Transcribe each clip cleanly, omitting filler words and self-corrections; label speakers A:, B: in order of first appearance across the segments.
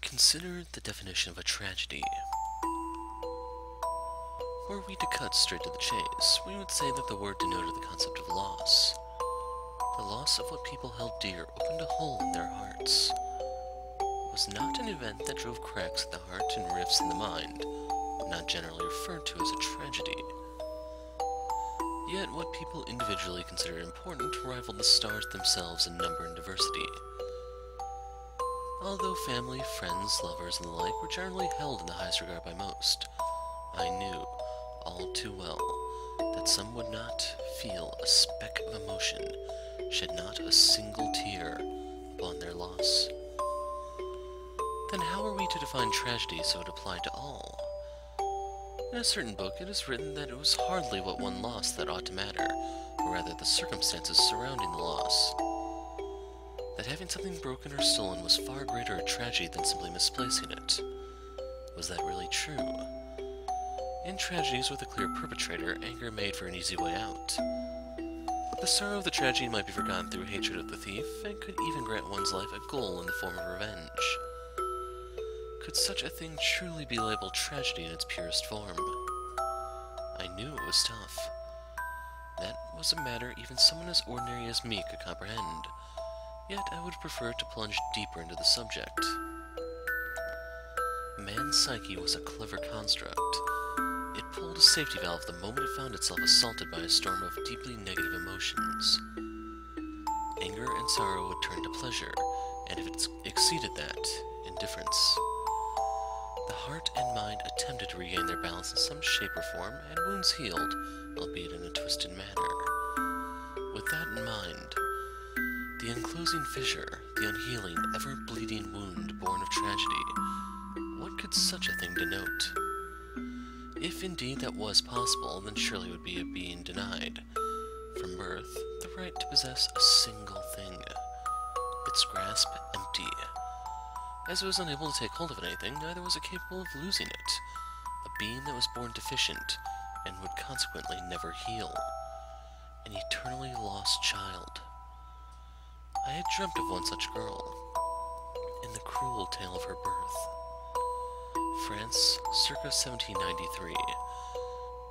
A: Consider the definition of a tragedy. Were we to cut straight to the chase, we would say that the word denoted the concept of loss. The loss of what people held dear opened a hole in their hearts. It was not an event that drove cracks in the heart and rifts in the mind, not generally referred to as a tragedy. Yet what people individually considered important rivaled the stars themselves in number and diversity. Although family, friends, lovers, and the like were generally held in the highest regard by most, I knew, all too well, that some would not feel a speck of emotion, shed not a single tear upon their loss. Then how are we to define tragedy so it applied to all? In a certain book it is written that it was hardly what one lost that ought to matter, but rather the circumstances surrounding the loss. That having something broken or stolen was far greater a tragedy than simply misplacing it. Was that really true? In tragedies with a clear perpetrator, anger made for an easy way out. The sorrow of the tragedy might be forgotten through hatred of the thief, and could even grant one's life a goal in the form of revenge. Could such a thing truly be labeled tragedy in its purest form? I knew it was tough. That was a matter even someone as ordinary as me could comprehend. Yet I would prefer to plunge deeper into the subject. Man's psyche was a clever construct. It pulled a safety valve the moment it found itself assaulted by a storm of deeply negative emotions. Anger and sorrow would turn to pleasure, and if it exceeded that, indifference. The heart and mind attempted to regain their balance in some shape or form, and wounds healed, albeit in a twisted manner. With that in mind, the enclosing fissure, the unhealing, ever-bleeding wound born of tragedy, what could such a thing denote? If indeed that was possible, then surely it would be a being denied, from birth, the right to possess a single thing, its grasp empty. As it was unable to take hold of anything, neither was it capable of losing it, a being that was born deficient, and would consequently never heal, an eternally lost child. I had dreamt of one such girl, in the cruel tale of her birth. France, circa 1793.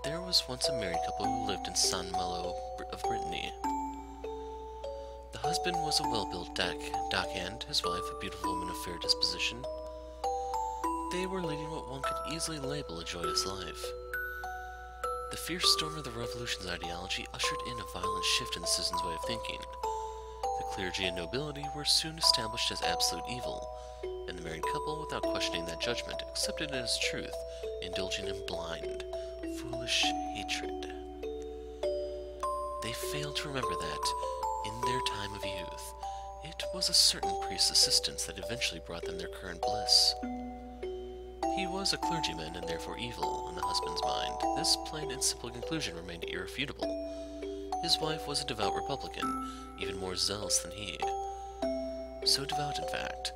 A: There was once a married couple who lived in Saint-Malo of Brittany. The husband was a well-built dockhand, his wife a beautiful woman of fair disposition. They were leading what one could easily label a joyous life. The fierce storm of the Revolution's ideology ushered in a violent shift in the citizens' way of thinking. The clergy and nobility were soon established as absolute evil, and the married couple, without questioning that judgment, accepted it as truth, indulging in blind, foolish hatred. They failed to remember that, in their time of youth, it was a certain priest's assistance that eventually brought them their current bliss. He was a clergyman and therefore evil, in the husband's mind. This plain and simple conclusion remained irrefutable. His wife was a devout Republican, even more zealous than he. So devout, in fact,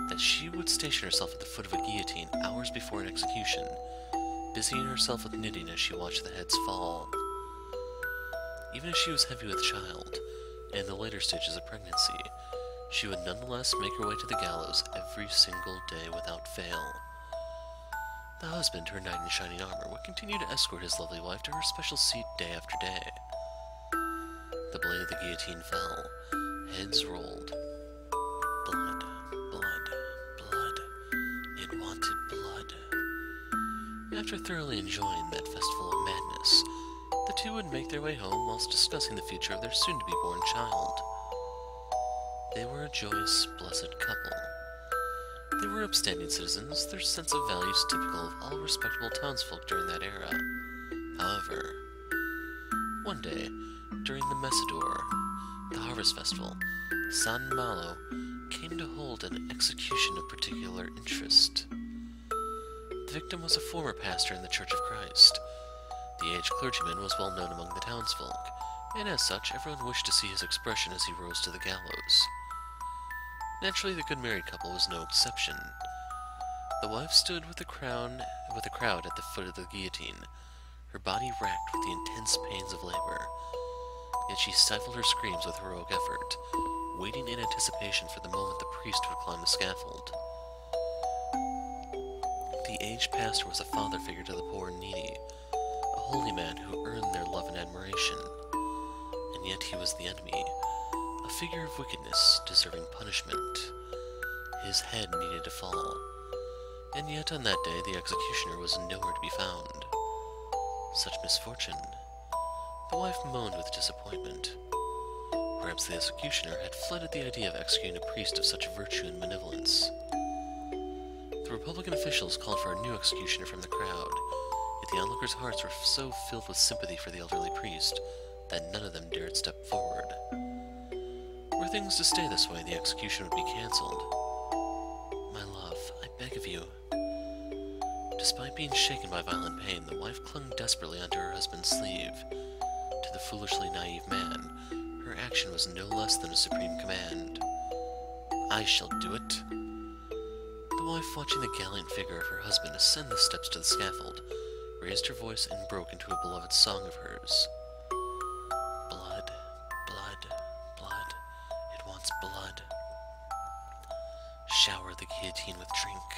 A: that she would station herself at the foot of a guillotine hours before an execution, busying herself with knitting as she watched the heads fall. Even as she was heavy with child, and in the later stages of pregnancy, she would nonetheless make her way to the gallows every single day without fail. The husband, her knight in shining armor, would continue to escort his lovely wife to her special seat day after day. The blade of the guillotine fell. Heads rolled. Blood, blood, blood. It wanted blood. After thoroughly enjoying that festival of madness, the two would make their way home whilst discussing the future of their soon-to-be-born child. They were a joyous, blessed couple. They were upstanding citizens, their sense of values typical of all respectable townsfolk during that era. However, one day, during the Messidor, the harvest festival, San Malo came to hold an execution of particular interest. The victim was a former pastor in the Church of Christ. The aged clergyman was well known among the townsfolk, and as such, everyone wished to see his expression as he rose to the gallows. Naturally, the good married couple was no exception. The wife stood with the crowd at the foot of the guillotine, her body racked with the intense pains of labor. Yet she stifled her screams with heroic effort, waiting in anticipation for the moment the priest would climb the scaffold. each pastor was a father figure to the poor and needy, a holy man who earned their love and admiration. And yet he was the enemy, a figure of wickedness deserving punishment. His head needed to fall, and yet on that day the executioner was nowhere to be found. Such misfortune. The wife moaned with disappointment. Perhaps the executioner had fled at the idea of executing a priest of such virtue and benevolence. The Republican officials called for a new executioner from the crowd, yet the onlookers' hearts were so filled with sympathy for the elderly priest that none of them dared step forward. Were things to stay this way, the execution would be cancelled. My love, I beg of you. Despite being shaken by violent pain, the wife clung desperately onto her husband's sleeve. To the foolishly naive man, her action was no less than a supreme command. I shall do it. The wife, watching the gallant figure of her husband ascend the steps to the scaffold, raised her voice and broke into a beloved song of hers. Blood, blood, blood, it wants blood. Shower the guillotine with drink.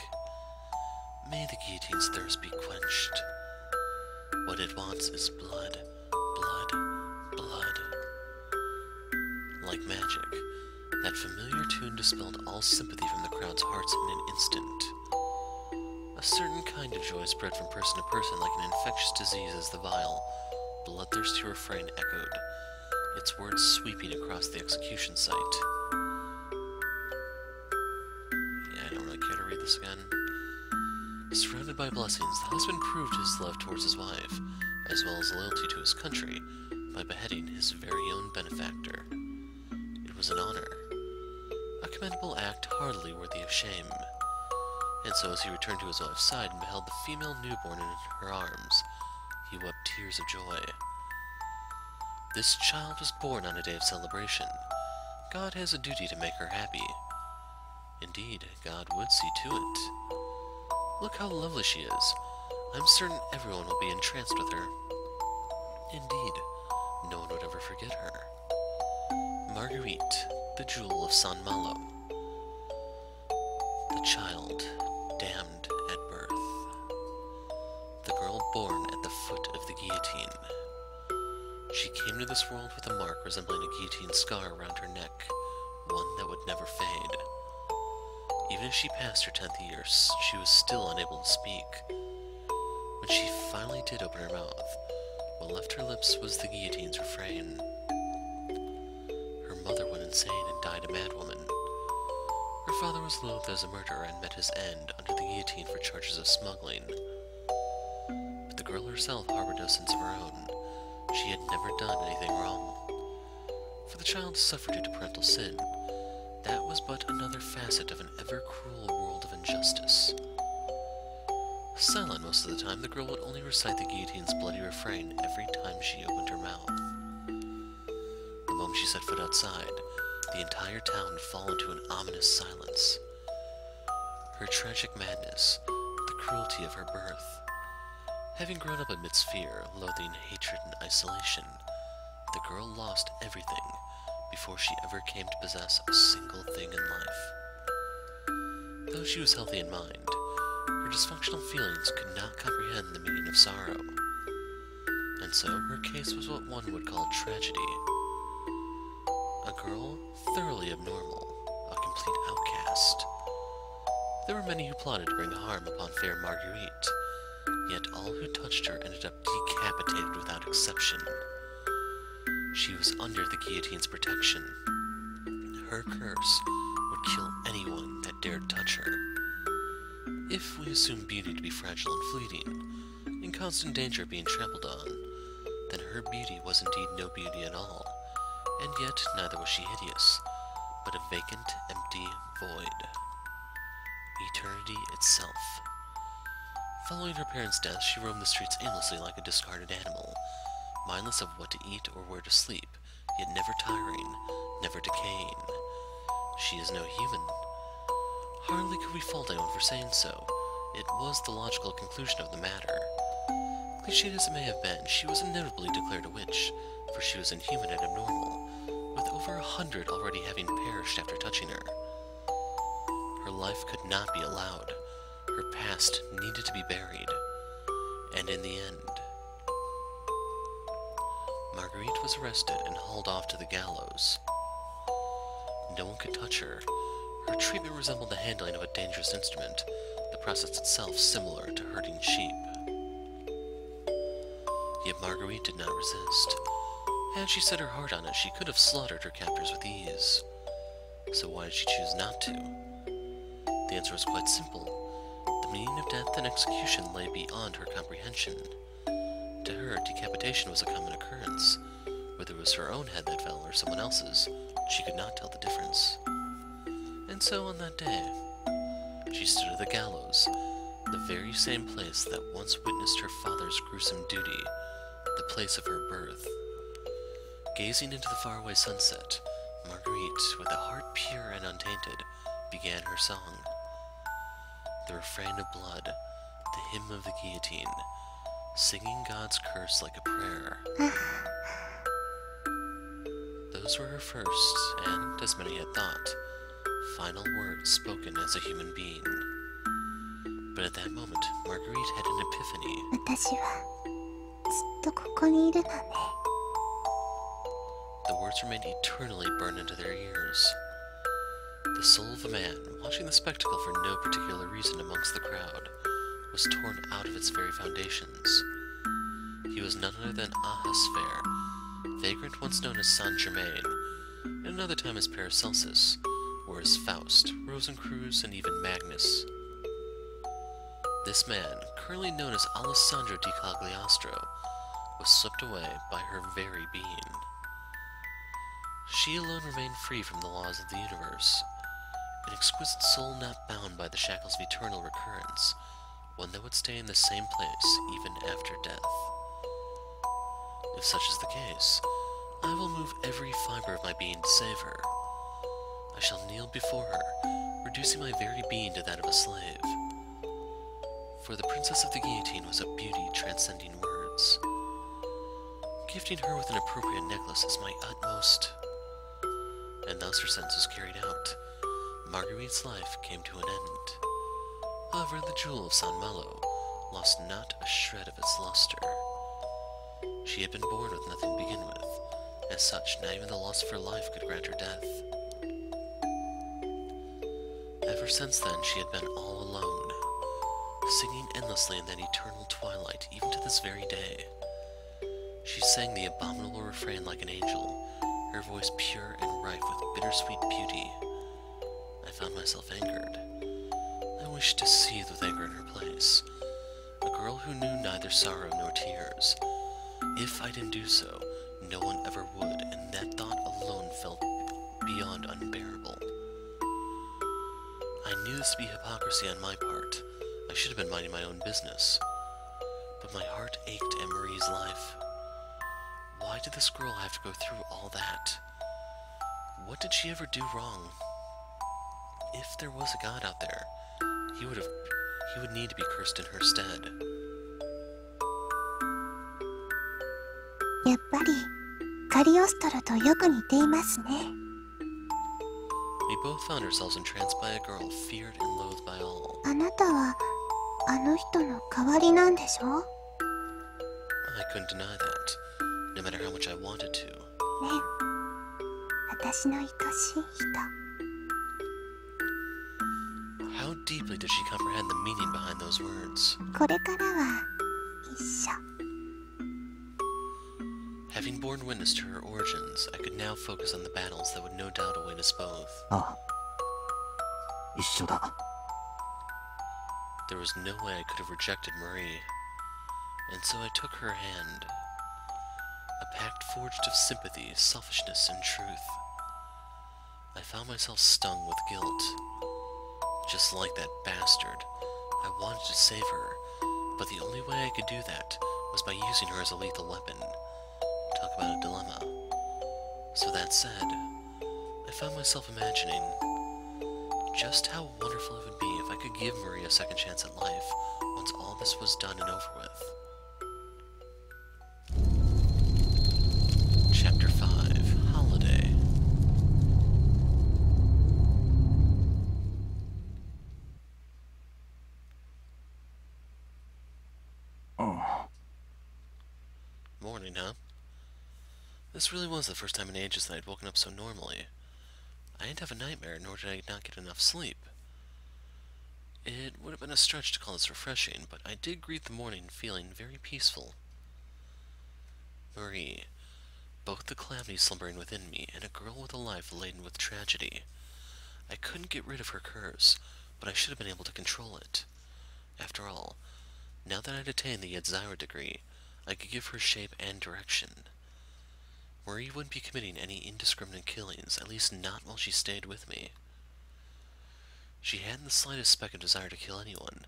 A: May the guillotine's thirst be quenched. What it wants is blood, blood, blood. Like magic, that familiar tune dispelled all sympathy from the crowd's hearts in an instant. A certain kind of joy spread from person to person like an infectious disease as the vile, bloodthirsty refrain echoed, its words sweeping across the execution site. Yeah, I don't really care to read this again. Surrounded by blessings, the husband proved his love towards his wife, as well as loyalty to his country, by beheading his very own benefactor. It was an honor, a commendable act hardly worthy of shame. And so as he returned to his wife's side and beheld the female newborn in her arms, he wept tears of joy. This child was born on a day of celebration. God has a duty to make her happy. Indeed, God would see to it. Look how lovely she is. I'm certain everyone will be entranced with her. Indeed, no one would ever forget her. Marguerite, the jewel of San Malo. The child damned at birth. The girl born at the foot of the guillotine. She came to this world with a mark resembling a guillotine scar around her neck, one that would never fade. Even as she passed her 10th year, she was still unable to speak. When she finally did open her mouth, what left her lips was the guillotine's refrain. Her mother went insane and died a madwoman. Her father was loathed as a murderer and met his end under the guillotine for charges of smuggling. But the girl herself harbored no sense of her own. She had never done anything wrong. For the child suffered due to parental sin. That was but another facet of an ever-cruel world of injustice. Silent most of the time, the girl would only recite the guillotine's bloody refrain every time she opened her mouth. The moment she set foot outside, the entire town would fall into an ominous silence. Her tragic madness, the cruelty of her birth. Having grown up amidst fear, loathing, hatred, and isolation, the girl lost everything before she ever came to possess a single thing in life. Though she was healthy in mind, her dysfunctional feelings could not comprehend the meaning of sorrow. And so her case was what one would call tragedy. A girl thoroughly abnormal, a complete outcast. There were many who plotted to bring harm upon fair Marguerite, yet all who touched her ended up decapitated without exception. She was under the guillotine's protection. Her curse would kill anyone that dared touch her. If we assume beauty to be fragile and fleeting, in constant danger of being trampled on, then her beauty was indeed no beauty at all, and yet neither was she hideous, but a vacant, empty void. Eternity itself. Following her parents' death, she roamed the streets aimlessly like a discarded animal, mindless of what to eat or where to sleep, yet never tiring, never decaying. She is no human. Hardly could we fault anyone for saying so. It was the logical conclusion of the matter. Cliched as it may have been, she was inevitably declared a witch, for she was inhuman and abnormal, with over 100 already having perished after touching her. Her life could not be allowed. Her past needed to be buried, and in the end, Marguerite was arrested and hauled off to the gallows. No one could touch her. Her treatment resembled the handling of a dangerous instrument, the process itself similar to herding sheep. Yet Marguerite did not resist. Had she set her heart on it, she could have slaughtered her captors with ease. So why did she choose not to? The answer was quite simple. The meaning of death and execution lay beyond her comprehension. To her, decapitation was a common occurrence. Whether it was her own head that fell or someone else's, she could not tell the difference. And so on that day, she stood at the gallows, the very same place that once witnessed her father's gruesome duty, the place of her birth. Gazing into the faraway sunset, Marguerite, with a heart pure and untainted, began her song. The refrain of blood, the hymn of the guillotine, singing God's curse like a prayer. Those were her first, and, as many had thought, final words spoken as a human being. But at that moment, Marguerite had an epiphany.
B: 私はずっとここにいるのね。
A: The words remained eternally burned into their ears. The soul of a man, watching the spectacle for no particular reason amongst the crowd, was torn out of its very foundations. He was none other than Ahasver, vagrant once known as Saint-Germain, and another time as Paracelsus, or as Faust, Rosencreutz, and even Magnus. This man, currently known as Alessandro di Cagliostro, was swept away by her very being. She alone remained free from the laws of the universe, an exquisite soul not bound by the shackles of eternal recurrence, one that would stay in the same place even after death. If such is the case, I will move every fiber of my being to save her. I shall kneel before her, reducing my very being to that of a slave. For the Princess of the Guillotine was a beauty transcending words. Gifting her with an appropriate necklace is my utmost. And thus her sentence was carried out. Marguerite's life came to an end. However, the jewel of Saint Malo lost not a shred of its luster. She had been born with nothing to begin with. As such, not even the loss of her life could grant her death. Ever since then, she had been all alone, singing endlessly in that eternal twilight, even to this very day. She sang the abominable refrain like an angel, her voice pure and rife with bittersweet beauty. I found myself angered. I wished to seethe with anger in her place. A girl who knew neither sorrow nor tears. If I didn't do so, no one ever would, and that thought alone felt beyond unbearable. I knew this to be hypocrisy on my part. I should have been minding my own business. But my heart ached at Marie's life. Why did this girl have to go through all that? What did she ever do wrong? If there was a God out there, he would need to be cursed in her stead.
B: やっぱりカリオストロとよく似ていますね。
A: We both found ourselves entranced by a girl feared and loathed by all.
B: あなたはあの人の代わりなんでしょ？
A: I couldn't deny that, no matter how much I wanted to.
B: ね、私の愛しい人。
A: How deeply did she comprehend the meaning behind those words?
B: これからは一緒。
A: Having borne witness to her origins, I could now focus on the battles that would no doubt await us both.
C: ああ、一緒だ。
A: There was no way I could have rejected Marie, and so I took her hand. A pact forged of sympathy, selfishness, and truth. I found myself stung with guilt. Just like that bastard, I wanted to save her, but the only way I could do that was by using her as a lethal weapon. Talk about a dilemma. So that said, I found myself imagining just how wonderful it would be if I could give Marie a second chance at life once all this was done and over with. Chapter 5, Holiday. morning, huh? This really was the first time in ages that I'd woken up so normally. I didn't have a nightmare, nor did I not get enough sleep. It would have been a stretch to call this refreshing, but I did greet the morning feeling very peaceful. Marie, both the calamity slumbering within me and a girl with a life laden with tragedy. I couldn't get rid of her curse, but I should have been able to control it. After all, now that I'd attained the Yedzira degree, I could give her shape and direction. Marie wouldn't be committing any indiscriminate killings, at least not while she stayed with me. She hadn't the slightest speck of desire to kill anyone.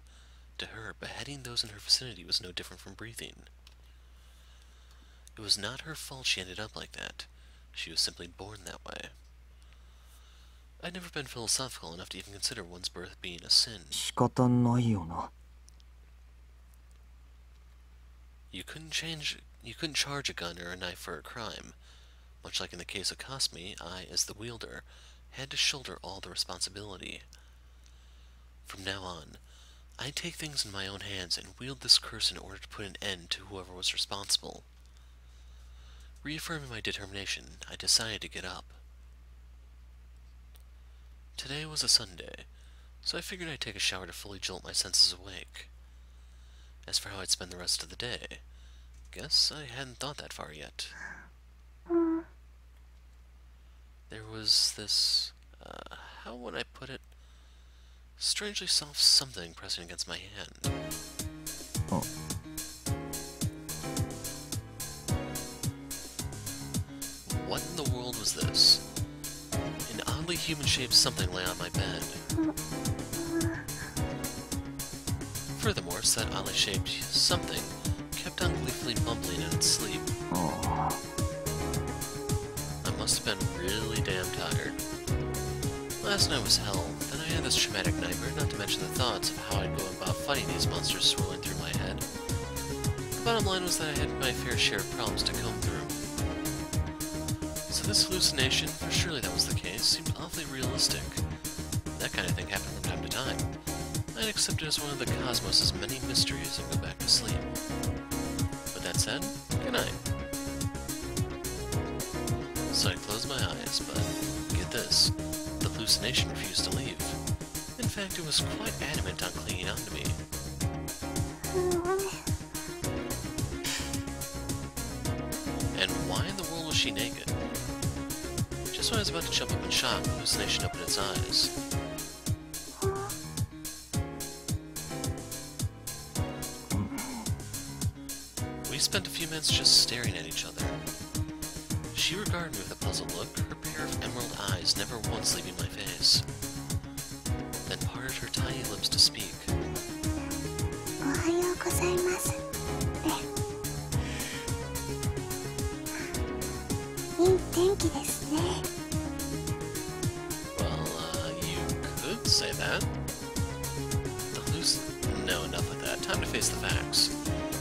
A: To her, beheading those in her vicinity was no different from breathing. It was not her fault she ended up like that. She was simply born that way. I'd never been philosophical enough to even consider one's birth being a sin.
C: 仕方ないよな。
A: You couldn't charge a gun or a knife for a crime. Much like in the case of Cosme, I, as the wielder, had to shoulder all the responsibility. From now on, I'd take things in my own hands and wield this curse in order to put an end to whoever was responsible. Reaffirming my determination, I decided to get up. Today was a Sunday, so I figured I'd take a shower to fully jolt my senses awake. As for how I'd spend the rest of the day, guess I hadn't thought that far yet. There was this, how would I put it? Strangely soft something pressing against my hand.
C: Oh.
A: What in the world was this? An oddly human-shaped something lay on my bed. Furthermore, said oddly shaped something kept on gleefully mumbling in its sleep.
C: Oh.
A: I must have been really damn tired. Last night was hell, then I had this traumatic nightmare, not to mention the thoughts of how I'd go about fighting these monsters swirling through my head. The bottom line was that I had my fair share of problems to comb through. So this hallucination, for surely that was the case, seemed awfully realistic. That kind of thing happened from time to time. I'd accept it as one of the cosmos' many mysteries and go back to sleep. With that said, good night. So I closed my eyes, but get this, the hallucination refused to leave. In fact, it was quite adamant on clinging on to me. And why in the world was she naked? Just when I was about to jump up in shock, the hallucination opened its eyes. We spent a few minutes just staring at each other. She regarded me with a puzzled look, her pair of emerald eyes never once leaving my face. Then parted her tiny lips to speak.
B: おはようございます。いい天気ですね。
A: Well, you could say that. No, enough of that. Time to face the facts.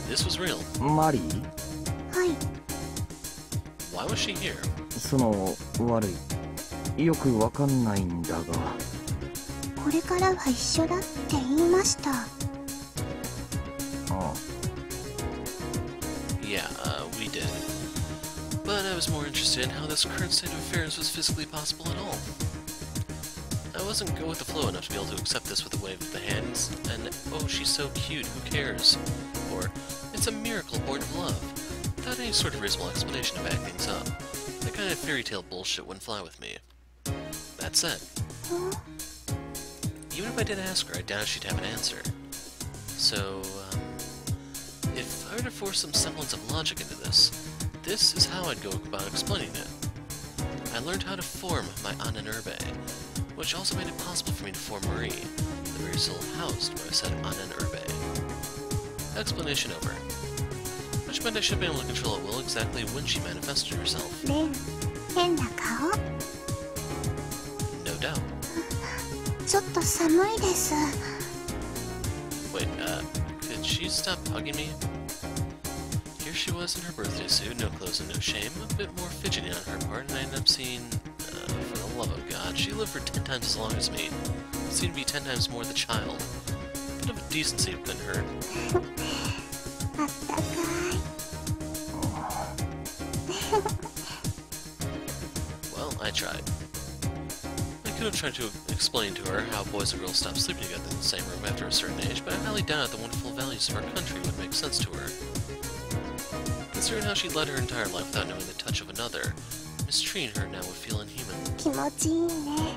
A: This was real.
C: マリー？
B: はい。
A: Why was she here?
C: その悪い。よくわかんないんだが。
B: これからは一緒だって言いました。
C: ああ。
A: Yeah, we did. But I was more interested in how this current state of affairs was physically possible at all. I wasn't go with the flow enough to be able to accept this with a wave of the hands, and oh, she's so cute, who cares? Or, it's a miracle born of love, without any sort of reasonable explanation to back things up. That kind of fairy tale bullshit wouldn't fly with me. That said, even if I did ask her, I doubt she'd have an answer. So, if I were to force some semblance of logic into this, this is how I'd go about explaining it. I learned how to form my Ananurbe, which also made it possible for me to form Marie, the very soul housed where I said Ananurbe. Explanation over. Which meant I should be able to control at will exactly when she manifested herself.
B: レン、変な顔。
A: No doubt.
B: ちょっと寒いです。
A: Wait, could she stop hugging me? Here she was in her birthday suit, no clothes and no shame, a bit more fidgety on her part, and I ended up seeing, for the love of God, she lived for 10 times as long as me. Seemed to be 10 times more the child. Bit of a decency couldn't hurt.
B: あったかい。
A: I tried. I could have tried to explain to her how boys and girls stop sleeping together in the same room after a certain age, but I highly doubt the wonderful values of our country would make sense to her. Considering how she led her entire life without knowing the touch of another, mistreating her now would feel inhuman.
B: 気持ちいいね。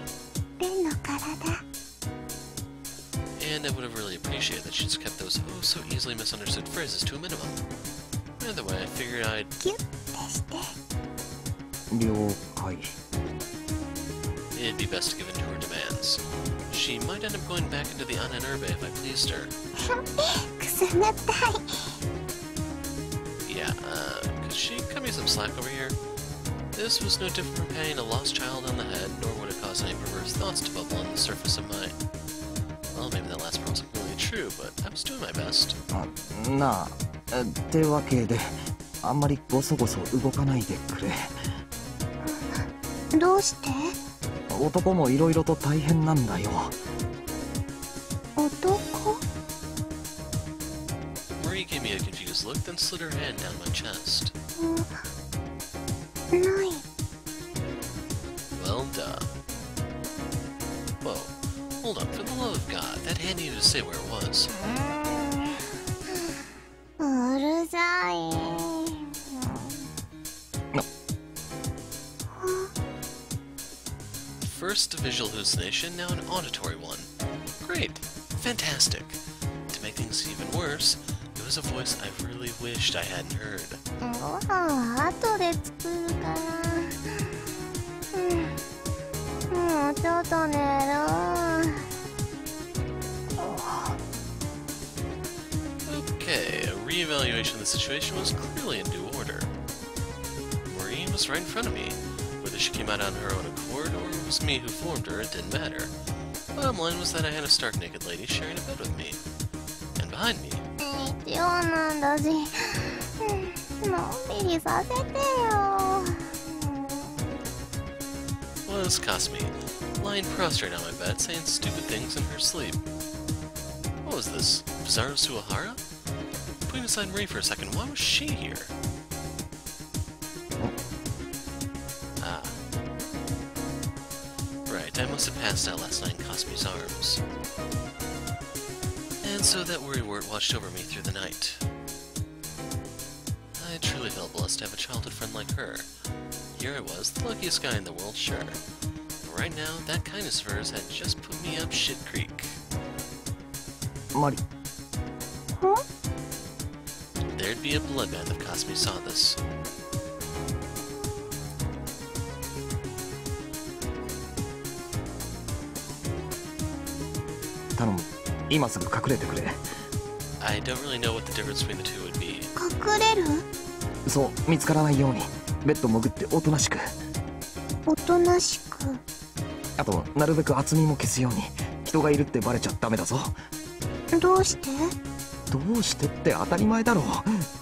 B: レンの体。
A: And I would have really appreciated that she's kept those oh so easily misunderstood phrases to a minimum. Either way, I figured I'd...
B: キュッてして。
C: 了解。
A: It'd be best to give in to her demands. She might end up going back into the Irae if I pleased her.
B: くすぐったい。
A: Yeah, could she cut me some slack over here? This was no different from patting a lost child on the head, nor would it cause any perverse thoughts to bubble on the surface of my... Well, maybe that last part wasn't completely true, but I was doing my best.
C: なあ、ってわけで、あんまりゴソゴソ動かないでくれ。
B: どうして？
C: 男もいろいろと大変なんだよ。
B: 男？
A: Marie gave me a confused look, then slid her hand down my chest.
B: ない。
A: Well, duh. Whoa. Hold up, for the love of God, that hand needed to say where it was.
B: うるさい。
A: First a visual hallucination, now an auditory one. Great. Fantastic. To make things even worse, it was a voice I really wished I hadn't heard.
B: ご飯後で作るから。もうちょっと寝る。
A: Okay, a reevaluation of the situation was clearly in due order. Maureen was right in front of me. Whether she came out on her own accord or it was me who formed her, it didn't matter. Bottom line was that I had a stark naked lady sharing a bed with me. And behind me...
B: 日曜なんだし、のんびりさせてよ。
A: was Kasumi, lying prostrate on my bed saying stupid things in her sleep. What was this? Bizarro Suahara? Putting aside Marie for a second, why was she here? Ah. Right, I must have passed out last night in Kasumi's arms. And so that worry word watched over me through the night. I truly felt blessed to have a childhood friend like her. Here I was, the luckiest guy in the world, sure. But right now, that kindness of hers had just put me up shit creek.
C: マリ。
A: There'd be a bloodbath if Kasumi saw this.
C: 頼む。今すぐ隠れてくれ。
A: I don't really know what the difference between the two would be.
B: 隠れる？
C: そう、見つからないように。ベッド潜っておとなしく。
B: おとなしく。
C: あと、なるべく厚みも消すように。人がいるってバレちゃダメだぞ。
B: どうして？
C: どうしてって当たり前だろう。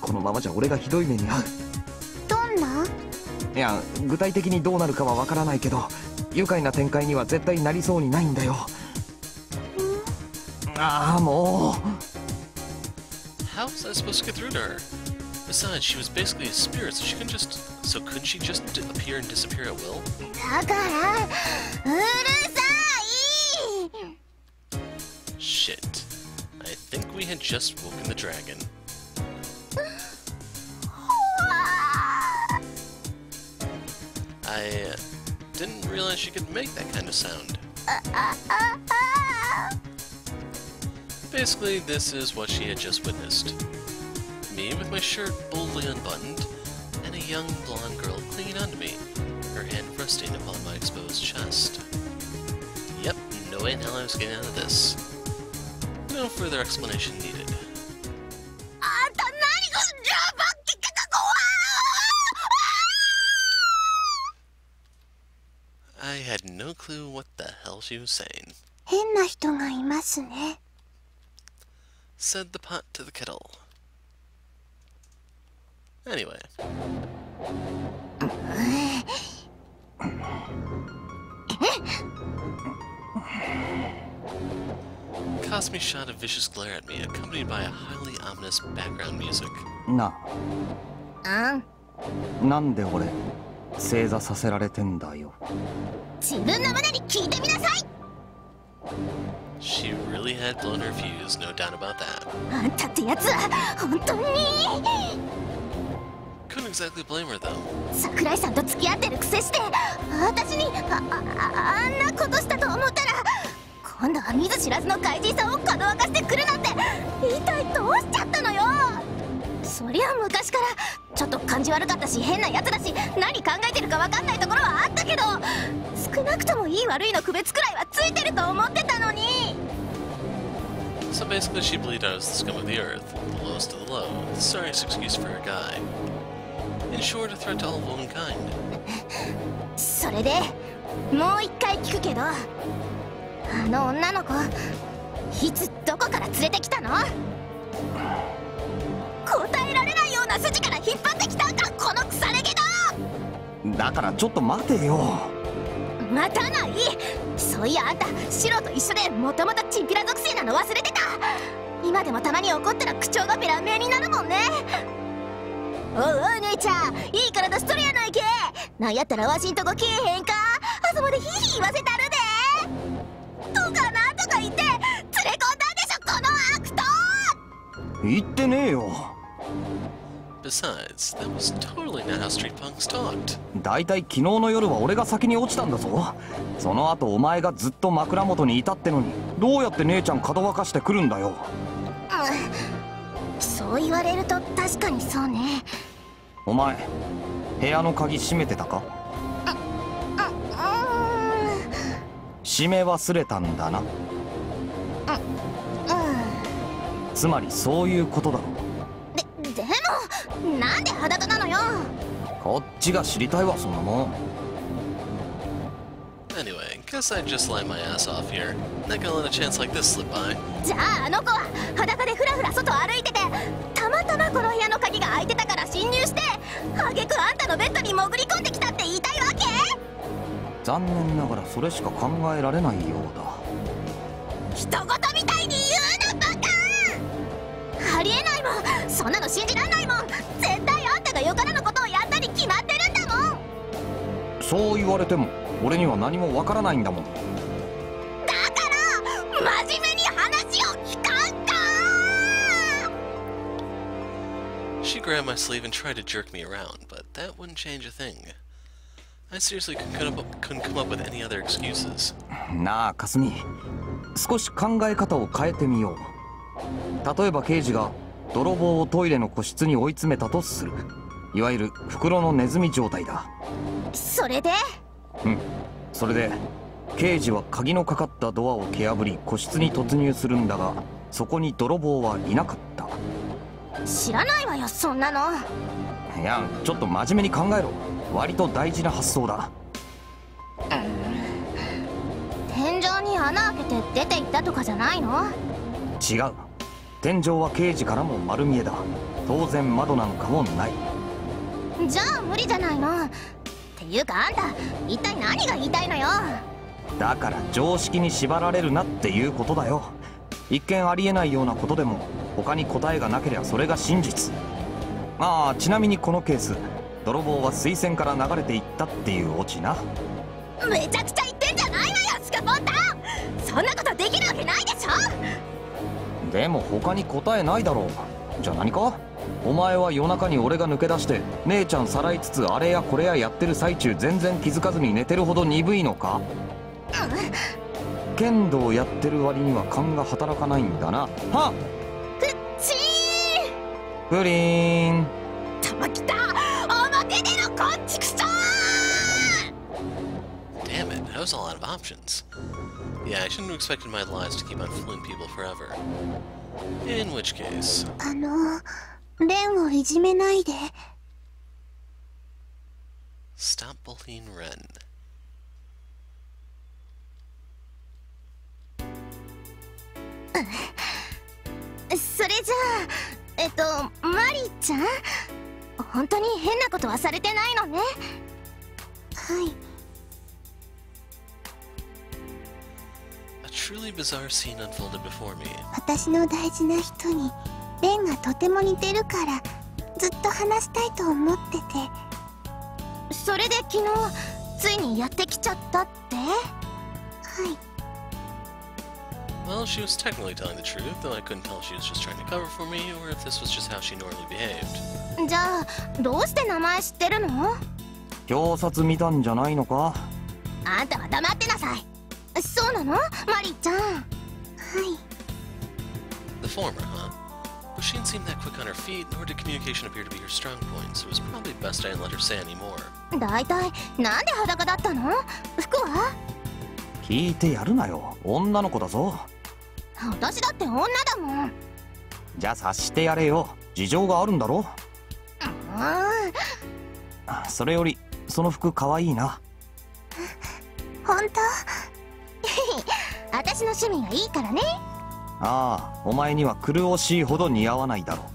C: このままじゃ俺がひどい目に遭う。
B: どんな？
C: いや、具体的にどうなるかはわからないけど、愉快な展開には絶対なりそうにないんだよ。ああ、もう。
A: How was I supposed to get through to her? Besides, she was basically a spirit, so couldn't she just appear and disappear at will?
B: だから、うるさい！
A: Shit. I think we had just woken the dragon. I didn't realize she could make that kind of sound. Basically, this is what she had just witnessed. Me with my shirt boldly unbuttoned, and a young blonde girl clinging onto me, her hand resting upon my exposed chest. Yep, no way in hell I was getting out of this. No further explanation needed. I had no clue what the hell she was saying.
B: 変な人がいますね。
A: Said the pot to the kettle. Anyway. Kasumi shot a vicious glare at me, accompanied by a highly ominous background music.
C: なあ。なんで俺正座させられてんだよ。
B: 自分の胸に聞いてみなさい。
A: She really had blown her fuse, no doubt about that.
B: あんたってやつは本当に
A: Couldn't exactly blame her though.
B: 桜井さんと付き合ってるくせして私にあんなことしたと思ったら今度は見ず知らずの怪人さんをかどわかしてくるなんて一体どうしちゃったのよ。そりゃ昔からちょっと感じ悪かったし変なやつだし何考えてるか分かんないところはあったけど少なくともいい悪いの区別くらいはついてると思ってたのに。
A: So basically, she believed I was the scum of the earth, the lowest of the low, the sorriest excuse for a guy. In short, a threat to all womankind.
B: それでもう一回聞くけどあの女の子いつどこから連れてきたの？答えられないような筋から引っ張ってきたんかこの腐れ毛だ。
C: だからちょっと待てよ。
B: 待たない。そういやあんたシロと一緒でもともとチンピラ属性なの忘れてた。今でもたまに怒ったら口調がベラン名になるもんね。おうおう姉ちゃんいい体しとるやないけ。なんやったらわしんとこ来えへんか。あそこでヒーヒー言わせたるで。とかなんとか言って連れ込んだんでしょこの悪党。
C: 言ってねえよ。
A: Besides, that was totally not how street punks talked.
C: だいたい昨日の夜は俺が先に落ちたんだぞ。その後お前がずっと枕元にいたってのにどうやって姉ちゃんかどわかしてくるんだよ。
B: そう言われると確かにそうね。
C: お前部屋の鍵閉めてたか？閉め忘れたんだな。つまりそういうことだろ。
B: でもなんで裸なのよ。
C: こっちが知りたいわそんなもん。
A: Anyway, guess I'd just lie my ass off here. Not gonna let a chance like this slip by.
B: じゃああの子は裸でフラフラ外歩いててたまたまこの部屋の鍵が開いてたから侵入して挙句あんたのベッドに潜り込んできたって言いたいわけ？
C: 残念ながらそれしか考えられないようだ。
B: 人事みたいに言うなバカ。ありえないもん。そんなの信じらんないもん。絶対あんたがよからぬことをやったに決まってるんだもん。
C: そう言われても俺には何もわからないんだもん。
B: だから真面目に話を聞かんか。
A: She grabbed my sleeve and tried to jerk me around, but that wouldn't change a thing. I seriously couldn't come up with any other excuses.
C: なあかすみ、少し考え方を変えてみよう。例えば刑事が泥棒をトイレの個室に追い詰めたとする。いわゆる袋のネズミ状態だ。
B: それで？
C: それで刑事は鍵のかかったドアを蹴破り個室に突入するんだがそこに泥棒はいなかった。
B: 知らないわよそんなの。
C: いやちょっと真面目に考えろ。割と大事な発想だ。
B: 天井に穴開けて出て行ったとかじゃないの？
C: 違う。天井は刑事からも丸見えだ。当然窓なんかもない。
B: じゃあ無理じゃないの。っていうかあんた一体何が言いたいのよ。
C: だから常識に縛られるなっていうことだよ。一見ありえないようなことでも他に答えがなければそれが真実。ちなみにこのケース泥棒は水栓から流れていったっていうオチな。
B: めちゃくちゃ言ってんじゃないわよスカポンタン。そんなことできるわけないでしょ。
C: でも他に答えないだろう。じゃあ何か？お前は夜中に俺が抜け出して姉ちゃんさらいつつあれやこれややってる最中全然気づかずに寝てるほど鈍いのか？剣道やってる割には勘が働かないんだな。はっ
B: くっち
C: ーグリーン
B: たまきた表でのこっちくそー。
A: Damn it, I was all out of options. Yeah, I shouldn't have expected my lies to keep on fooling people forever. In which case...
B: レンをいじめないで。
A: Stop bullying Ren.
B: それじゃあマリちゃん本当に変なことはされてないのね。はい。
A: A truly bizarre scene unfolded before me.
B: 私の大事な人にレンがとても似てるからずっと話したいと思ってて。それで昨日ついにやってきちゃったって？はい。
A: Well, she was technically telling the truth, though I couldn't tell if she was just trying to cover for me or if this was just how she normally behaved.
B: じゃあどうして名前知ってるの？
C: 表札見たんじゃないのか？
B: あんたは黙ってなさい。そうなの？マリーちゃん。はい。
A: The former, huh? But she didn't seem that quick on her feet, nor did communication appear to be her strong point, so it was probably best I didn't let her say any more.
B: だいたいなんで裸だったの？服は？
C: 聞いてやるなよ、女の子だぞ。
B: 私だって女だもん。
C: じゃあ察してやれよ、事情があるんだろ。それよりその服かわいいな。
B: 本当？私の趣味がいいからね。
C: ああ、お前には苦しいほど似合わないだろ。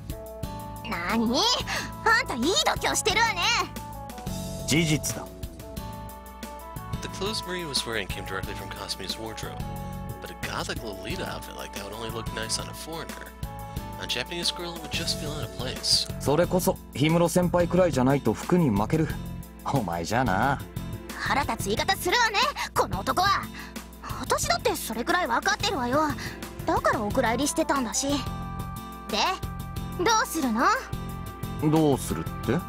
B: なに？あんたいい度胸してるわね。
C: 事実だ。
A: The clothes Marie was wearing came directly from Cosme's wardrobe, but a gothic Lolita outfit like that would only look nice on a foreigner. On a Japanese girl, it would just feel out of place.
C: それこそ氷室先輩くらいじゃないと服に負ける。お前じゃな。
B: 腹立つ言い方するわね、この男は。私だってそれくらい分かってるわよ。だからお蔵入りしてたんだし。で、どうするの？
C: どうするって？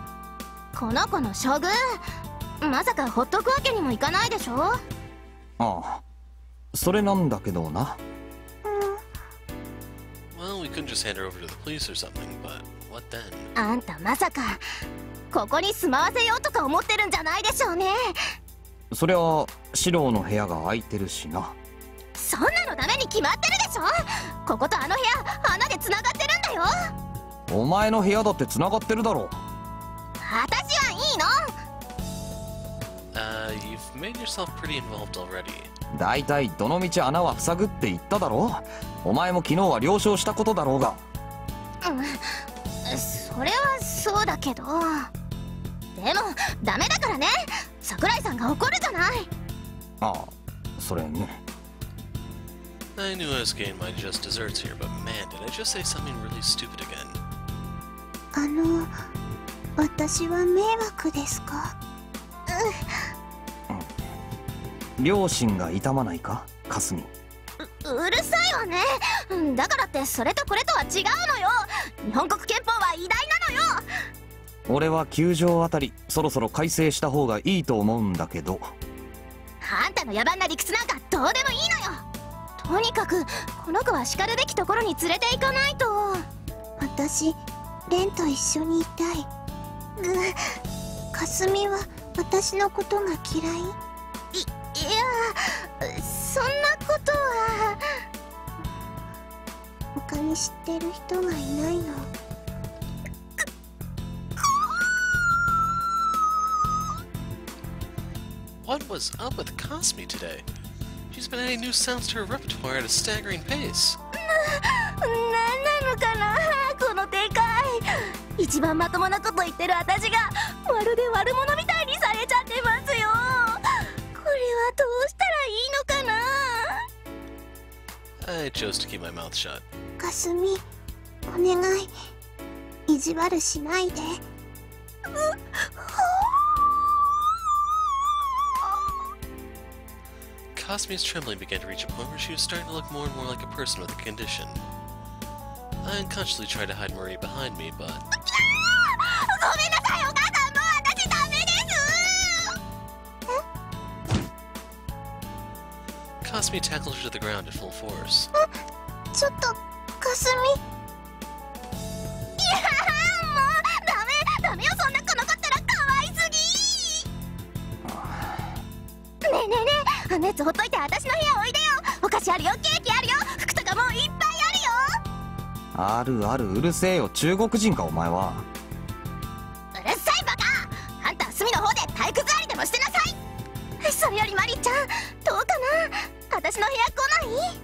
B: この子の処遇、まさかほっとくわけにもいかないでしょ？
C: ああ、それなんだけどな。
A: Well, we couldn't just hand her over to the police or something, but what then?
B: あんたまさかここに住まわせようとか思ってるんじゃないでしょうね。
C: そりゃ四郎の部屋が空いてるしな。
B: そんなのダメに決まってるでしょ。こことあの部屋穴でつながってるんだよ。
C: お前の部屋だってつながってるだろ。
B: 私はいいの。
A: You've made yourself pretty involved already.
C: だいたいどの道穴は塞ぐって言っただろ。お前も昨日は了承したことだろうが。
B: それはそうだけど、でもダメだからね。桜井さんが怒るじゃない。
C: ああ、それね。
A: I knew I was getting my just desserts here, but man, did I just say something really stupid again.
B: 私は迷惑ですか？
C: 両親が痛まないか、かすみ。
B: うるさいわね。だからってそれとこれとは違うのよ。日本国憲法は偉大なのよ。
C: 俺は9条あたりそろそろ改正した方がいいと思うんだけど。
B: あんたの野蛮な理屈なんかどうでもいいのよ。とにかくこの子はしかるべきところに連れて行かないと。私レンと一緒にいたい。かすみは私のことが嫌い？いや、そんなことは。他に知ってる人がいないの。
A: What was up with Cosme today? She's been adding new sounds to her repertoire at a staggering pace.
B: なんなのかな、このでかい。一番まともなこと言ってる私がまるで悪者みたいにされちゃってますよ。これはどうしたらいいのかな。
A: I chose to keep my mouth shut.
B: かすみ、お願い、意地悪しないで。
A: Cosme's trembling began to reach a point where she was starting to look more and more like a person with a condition. I unconsciously tried to hide Marie behind me, but...
B: ごめんなさい、お母さん、もう私ダメです。
A: Cosme tackled her to the ground at full force.
B: ちょっと、かすみ。いやー、もうダメよ、そんな子残ったらかわいすぎ。ねえねえねえ、あのやつほっといて私の部屋おいでよ。お菓子あるよ、ケーキあるよ、服とかもういっぱい
C: あるある、うるせえよ、中国人かお前は。
B: あるよ。うるさいバカ。あんたは隅の方で体育座りでもしてなさい。それよりマリちゃん、どうかな、私の部屋来ない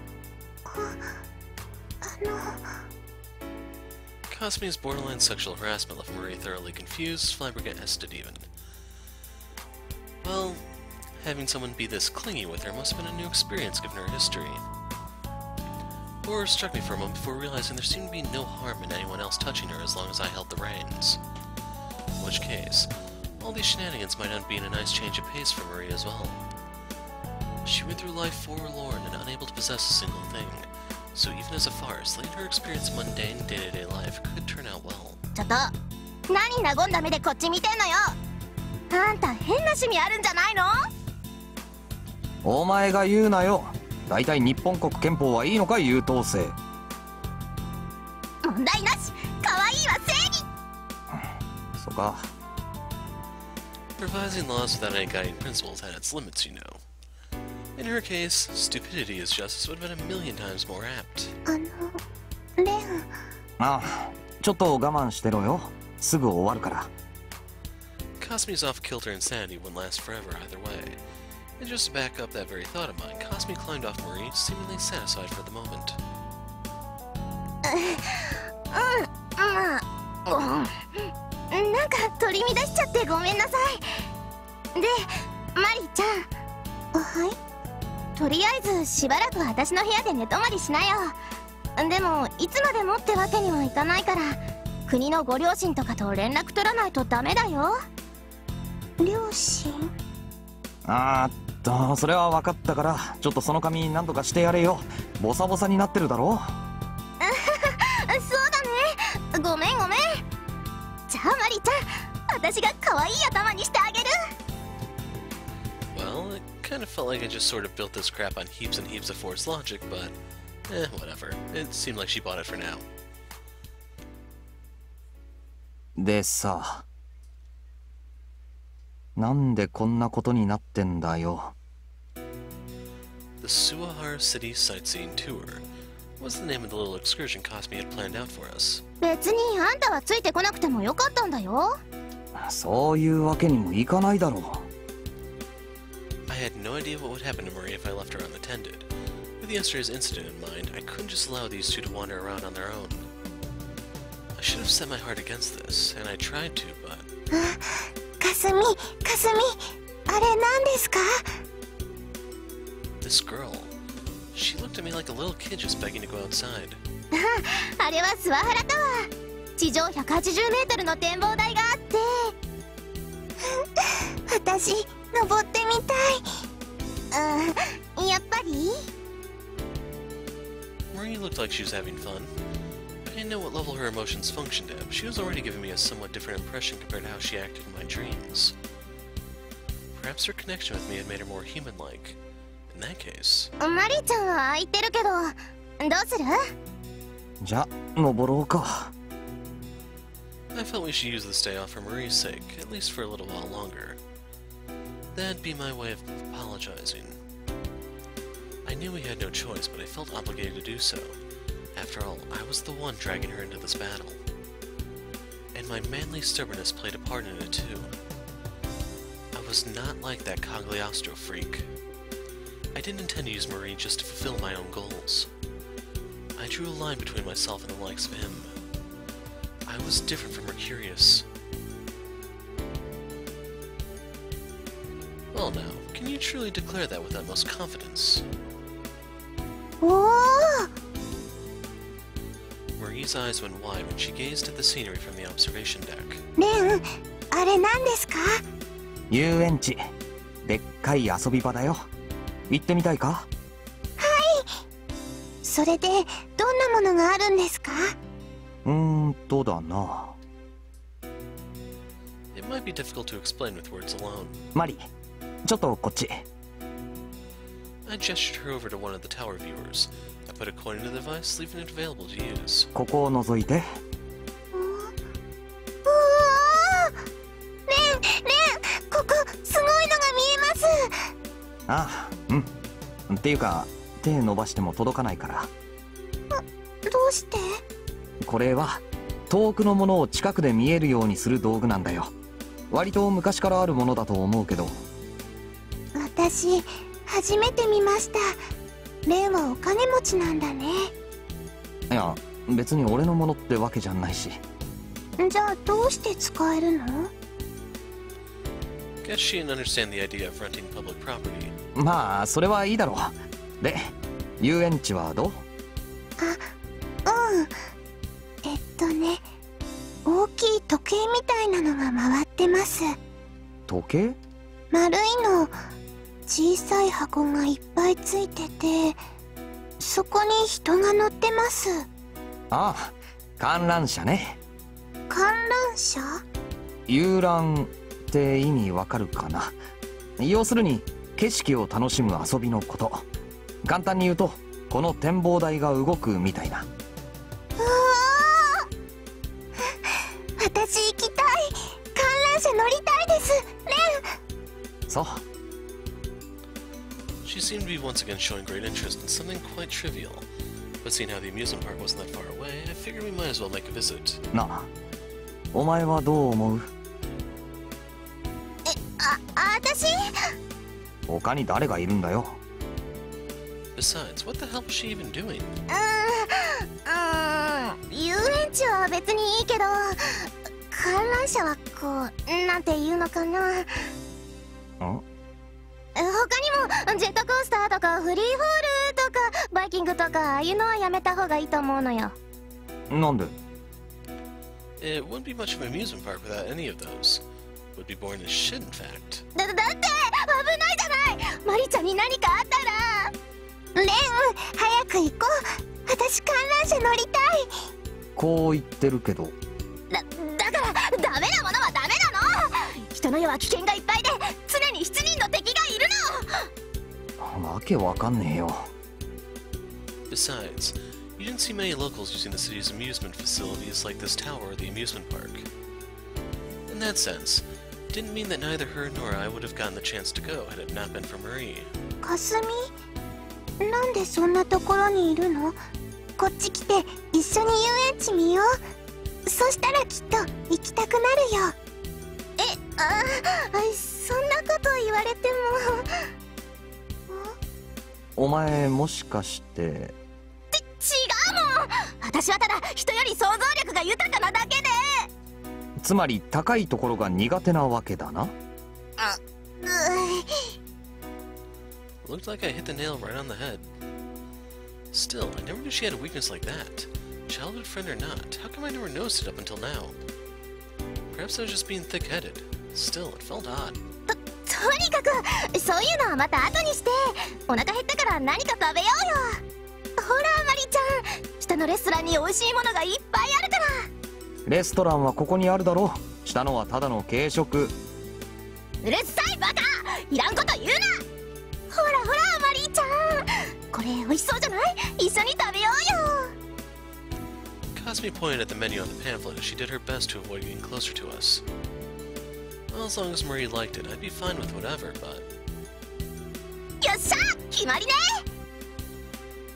B: ？Cosme's
A: borderline sexual harassment left Marie thoroughly confused, flabbergasted even. Well, having someone be this clingy with her must have been a new experience given her history. Horror struck me for a moment before realizing there seemed to be no harm in anyone else touching her as long as I held the reins. In which case, All these shenanigans might not be a nice change of pace for Marie as well. She went through life forlorn and unable to possess a single thing, so even as a farce, letting her experience mundane day-to-day life could turn out well.
B: ちょっと何和んだ目でこっち見てんのよ。あんた変な趣味あるんじゃないの？
C: お前が言うなよ。だいたい日本国憲法はいいのか優等生。
B: 問題なし。可愛いは正義。
C: そうか。
A: Revising laws without any guiding principles had its limits, you know. In her case, stupidity as justice would have been a million times more apt.
B: レン。
C: ああ、ちょっと我慢してろよ。すぐ終わるから。
A: Cosme's off-kilter insanity wouldn't last forever either way. And just to back up that very thought of mine, Cosme climbed off Marie, seemingly satisfied for the moment.
B: なんか取り乱しちゃってごめんなさい。で、マリちゃん。はい。とりあえずしばらく私の部屋で寝泊まりしなよ。でもいつまでもってわけにはいかないから、国のご両親とかと連絡取らないとダメだよ。両親？
C: それは分かったから、ちょっとその髪なんとかしてやれよ。ボサボサになってるだろ。
B: そうだね。ごめんごめん。じゃあマリちゃん、私が可愛い頭にしてあげる。
A: Well, it kind of felt like I just sort of built this crap on heaps and heaps of forced logic, but whatever. It seemed like she bought it for now.
C: でさ、なんでこんなことになってんだよ。
A: The Suahara City Sightseeing Tour was the name of the little excursion Cosme had planned out for us.
B: 別にあんたはついてこなくてもよかったんだよ。
C: そういうわけにもいかないだろう。
A: I had no idea what would happen to Marie if I left her unattended. With yesterday's incident in mind, I couldn't just allow these two to wander around on their own. I should have set my heart against this, and I tried to, but...
B: かすみ、あれ何ですか？
A: This girl, she looked at me like a little kid just begging to go outside.
B: あれはスワハラタワー。地上180メートルの展望台があって。私、登ってみたい。やっぱり？
A: Marie looked like she was having fun. I didn't know what level her emotions functioned at, but she was already giving me a somewhat different impression compared to how she acted in my dreams. Perhaps her connection with me had made her more human-like. In that case...
B: マリちゃんは空いてるけど、どうする？
C: じゃ、登ろうか。
A: I felt we should use this day off for Marie's sake, at least for a little while longer. That'd be my way of apologizing. I knew we had no choice, but I felt obligated to do so. After all, I was the one dragging her into this battle. And my manly stubbornness played a part in it too. I was not like that Cagliostro freak. I didn't intend to use Marie just to fulfill my own goals. I drew a line between myself and the likes of him. I was different from Mercurius. Well now, can you truly declare that with utmost confidence?
B: おお。
A: Marie's eyes went wide when she gazed at the scenery from the observation deck.
B: レン、あれ何ですか？
C: 遊園地。でっかい遊び場だよ。行ってみたいか？
B: はい。それでどんなものがあるんですか？
C: だな。
A: It might be difficult to explain with words alone.
C: マリ、ちょっとこっち。
A: I gestured her over to one of the tower viewers. I put a coin into the device, leaving it available to use.
C: ここを覗いて。
B: うわー！レン、ここすごいのが見えます。
C: ああ、っていうか、手伸ばしても届かないから。
B: どうして？
C: これは遠くのものを近くで見えるようにする道具なんだよ。割と昔からあるものだと思うけど。
B: 私初めて見ました。レンはお金持ちなんだね。
C: いや、別に俺のものってわけじゃないし。
B: じゃあどうして使えるの？
A: Guess she didn't understand the idea of renting public property.
C: まあそれはいいだろう。で、遊園地はどう？
B: ね、大きい時計みたいなのが回ってます。
C: 時計？
B: 丸いの小さい箱がいっぱいついてて、そこに人が乗ってます。
C: ああ、観覧車ね。
B: 観覧車？
C: 遊覧って意味わかるかな。要するに景色を楽しむ遊びのこと。簡単に言うとこの展望台が動くみたいな。
B: うわー私行きたい。観覧車乗りたいです、レン。
C: そう。
A: She seemed to be once again showing great interest in something quite trivial. But seeing how the amusement park wasn't that far away, I figured we might as well make a visit.
C: なあ、お前はどう思う？
B: 私？
C: 他に誰がいるんだよ。
A: Besides, what the hell was she even doing?
B: 遊園地は別にいいけど、観覧車はこう、なんていうのかな。他にもジェットコースターとかフリーフォールとかバイキングとかああいうのはやめた方がいいと思うのよ。
C: なんで？
A: It wouldn't be much of an amusement park without any of those. Would be boring as shit, in fact.
B: だって危ないじゃない。マリちゃんに何かあったら。レン、早く行こう。私観覧車乗りたい。
C: こう言ってるけど。
B: だからダメなものはダメなの。人の世は危険がいっぱいで常に7人の敵がいるの。
C: わけわかんねえよ。
A: Besides, you didn't see many locals using the city's amusement facilities like this tower or the amusement park. In that sense, didn't mean that neither her nor I would have gotten the chance to go had it not been for Marie.
B: かすみ、なんでそんなところにいるの？こっち来て一緒に遊園地見よう。そしたらきっと行きたくなるよ。そんなこと言われても。
C: お前もしかして。
B: 違うもん。私はただ人より想像力が豊かなだけで。
C: つまり高いところが苦手なわけだな。
A: Looked like I hit the nail right on the head. Still, I never knew she had a weakness like that. Childhood friend or not, how come I never noticed it up until now? Perhaps I was just being thick-headed. Still, it felt odd.
B: とにかくそういうのはまた後にして、お腹減ったから何か食べようよ。ほらマリちゃん、下のレストランに美味しいものがいっぱいあるから。
C: レストランはここにあるだろう。下のはただの軽食。
B: うるさいバカ、いらんこと言うな。ほらほらマリーちゃん、これ美味しそうじゃない？一緒に食べようよ。
A: Cosme pointed at the menu on the pamphlet as she did her best to avoid getting closer to us. Well, as long as Marie liked it, I'd be fine with whatever, but...
B: よっしゃ、決まりね。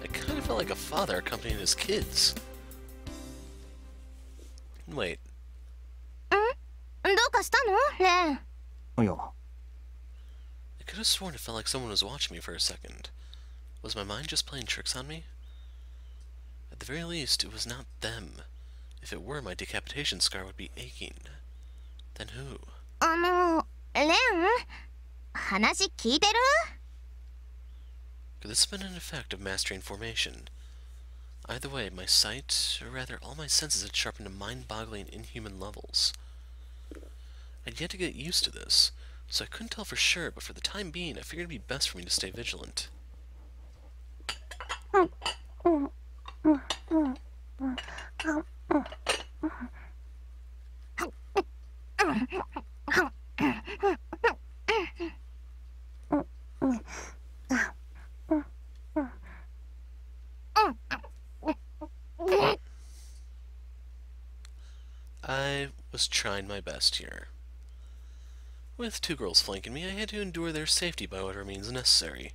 A: I kind of felt like a father accompanying his kids. Wait.
B: どうかしたのレン？
C: いや。
A: I could have sworn it felt like someone was watching me for a second. Was my mind just playing tricks on me? At the very least, it was not them. If it were, my decapitation scar would be aching. Then who?
B: レン？話聞いてる？
A: Could this have been an effect of mastering formation? Either way, my sight, or rather all my senses, had sharpened to mind-boggling inhuman levels. I'd yet to get used to this, so I couldn't tell for sure, but for the time being, I figured it'd be best for me to stay vigilant. I was trying my best here. With two girls flanking me, I had to endure their safety by whatever means necessary.